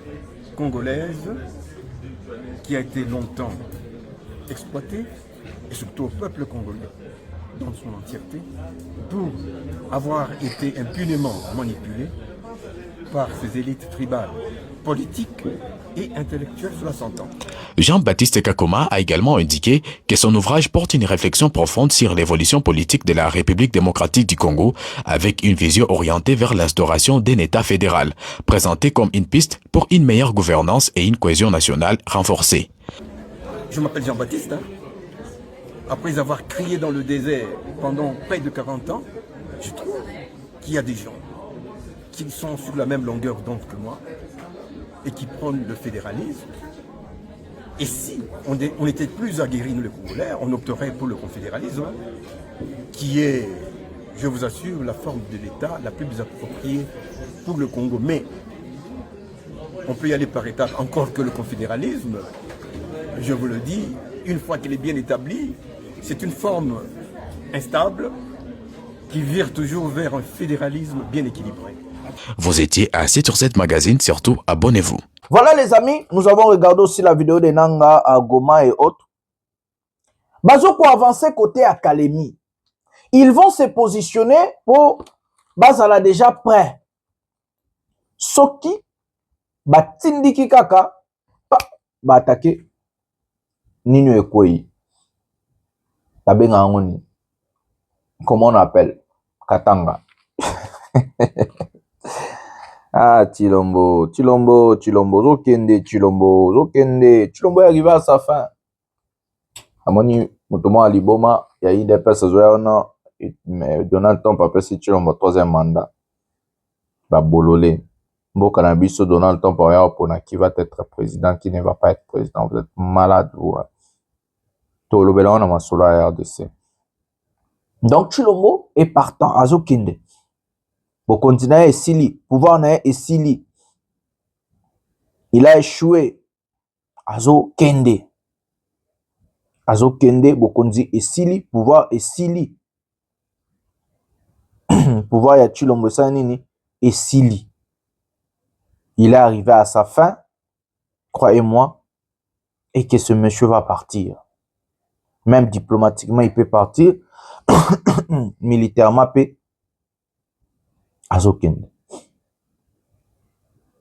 congolaise qui a été longtemps exploitée, et surtout au peuple congolais dans son entièreté, pour avoir été impunément manipulé par ces élites tribales, politiques et intellectuelles sous la Cent Ans. Jean-Baptiste Kakoma a également indiqué que son ouvrage porte une réflexion profonde sur l'évolution politique de la République démocratique du Congo avec une vision orientée vers l'instauration d'un État fédéral, présenté comme une piste pour une meilleure gouvernance et une cohésion nationale renforcée. Je m'appelle Jean-Baptiste. Après avoir crié dans le désert pendant près de 40 ans, je trouve qu'il y a des gens qui sont sur la même longueur d'onde que moi et qui prônent le fédéralisme. Et si on était plus aguerris, nous les Congolais, on opterait pour le confédéralisme, qui est, je vous assure, la forme de l'État la plus appropriée pour le Congo. Mais on peut y aller par étapes, encore que le confédéralisme, je vous le dis, une fois qu'il est bien établi, c'est une forme instable qui vire toujours vers un fédéralisme bien équilibré. Vous étiez à 7 sur 7 magazine, surtout abonnez-vous. Voilà les amis, nous avons regardé aussi la vidéo de Nanga à Goma et autres. Bazoko avancer côté Académie. Ils vont se positionner pour Bazala déjà prêt. Soki, Batindiki Kaka, ba attaquer Nino Ekoi. Tabenga Angoni. Comment on appelle? Katanga. Ah, Chilombo, Zokende, Chilombo est arrivé à sa fin. Amoni, Moutouma Aliboma, il y a eu des personnes, mais Donald Trump a passé Chilombo troisième mandat. Bah, Bololé. Bon, Cannabiso, Donald Trump, qui va être président, qui ne va pas être président. Vous êtes malade, vous. Tout le bel on a sur la RDC. Donc, Chilombo est partant à Zokende. Bon, continent est Sili. Pouvoir n'est Sili. Il a échoué. Azo Kende. Azo Kende, Bokonzi et Sili. Pouvoir est Sili. Pouvoir ya Chilombo Sanini et Sili. Il est arrivé à sa fin, croyez-moi, et que ce monsieur va partir. Même diplomatiquement, il peut partir. Militairement, peut. Azo Kende.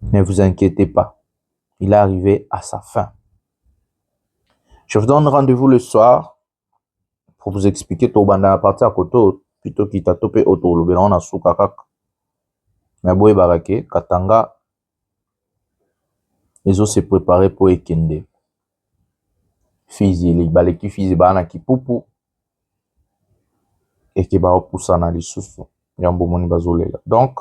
Ne vous inquiétez pas. Il est arrivé à sa fin. Je vous donne rendez-vous le soir pour vous expliquer tout banda à partir à côté plutôt qu'il t'a topé autour le bélan à soukakak. Mais boy barake Katanga ils ont se préparé pour Ekende. Fizi les baleki fizi bana ki pupu et qui va pousser na lisusu yambo moni bazolela. Donc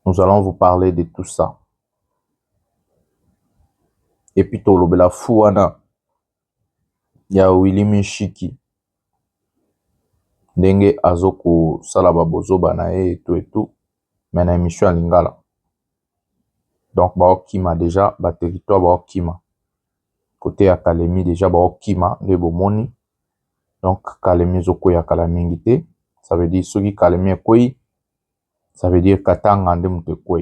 nous allons vous parler de tout ça. Et puis tolobela fouana ya Willy Mishiki ndenge azoko salaba bozoba na et tout mais na émission lingala. Donc ba okima déjà ba territoire ba okima côté à Kalemi déjà ba okima le bomoni. Donc Kalemi zoko ya kalamingité, ça veut dire ceux qui Kalemi koi, ça veut dire Katanga ndemute koi.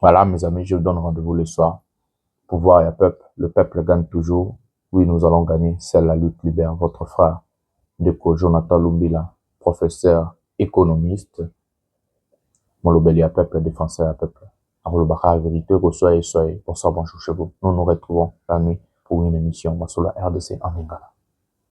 Voilà mes amis, je vous donne rendez-vous le soir pour voir le peuple gagne toujours. Oui, nous allons gagner, c'est la lutte libère. Votre frère Deko Jonathan Lumbila, professeur économiste, Molobeli à peuple, défenseur à peuple. Arolobaka vérité, soyez, pour ça bonjour chez vous. Nous nous retrouvons la nuit pour une émission sur la RDC en Lingala.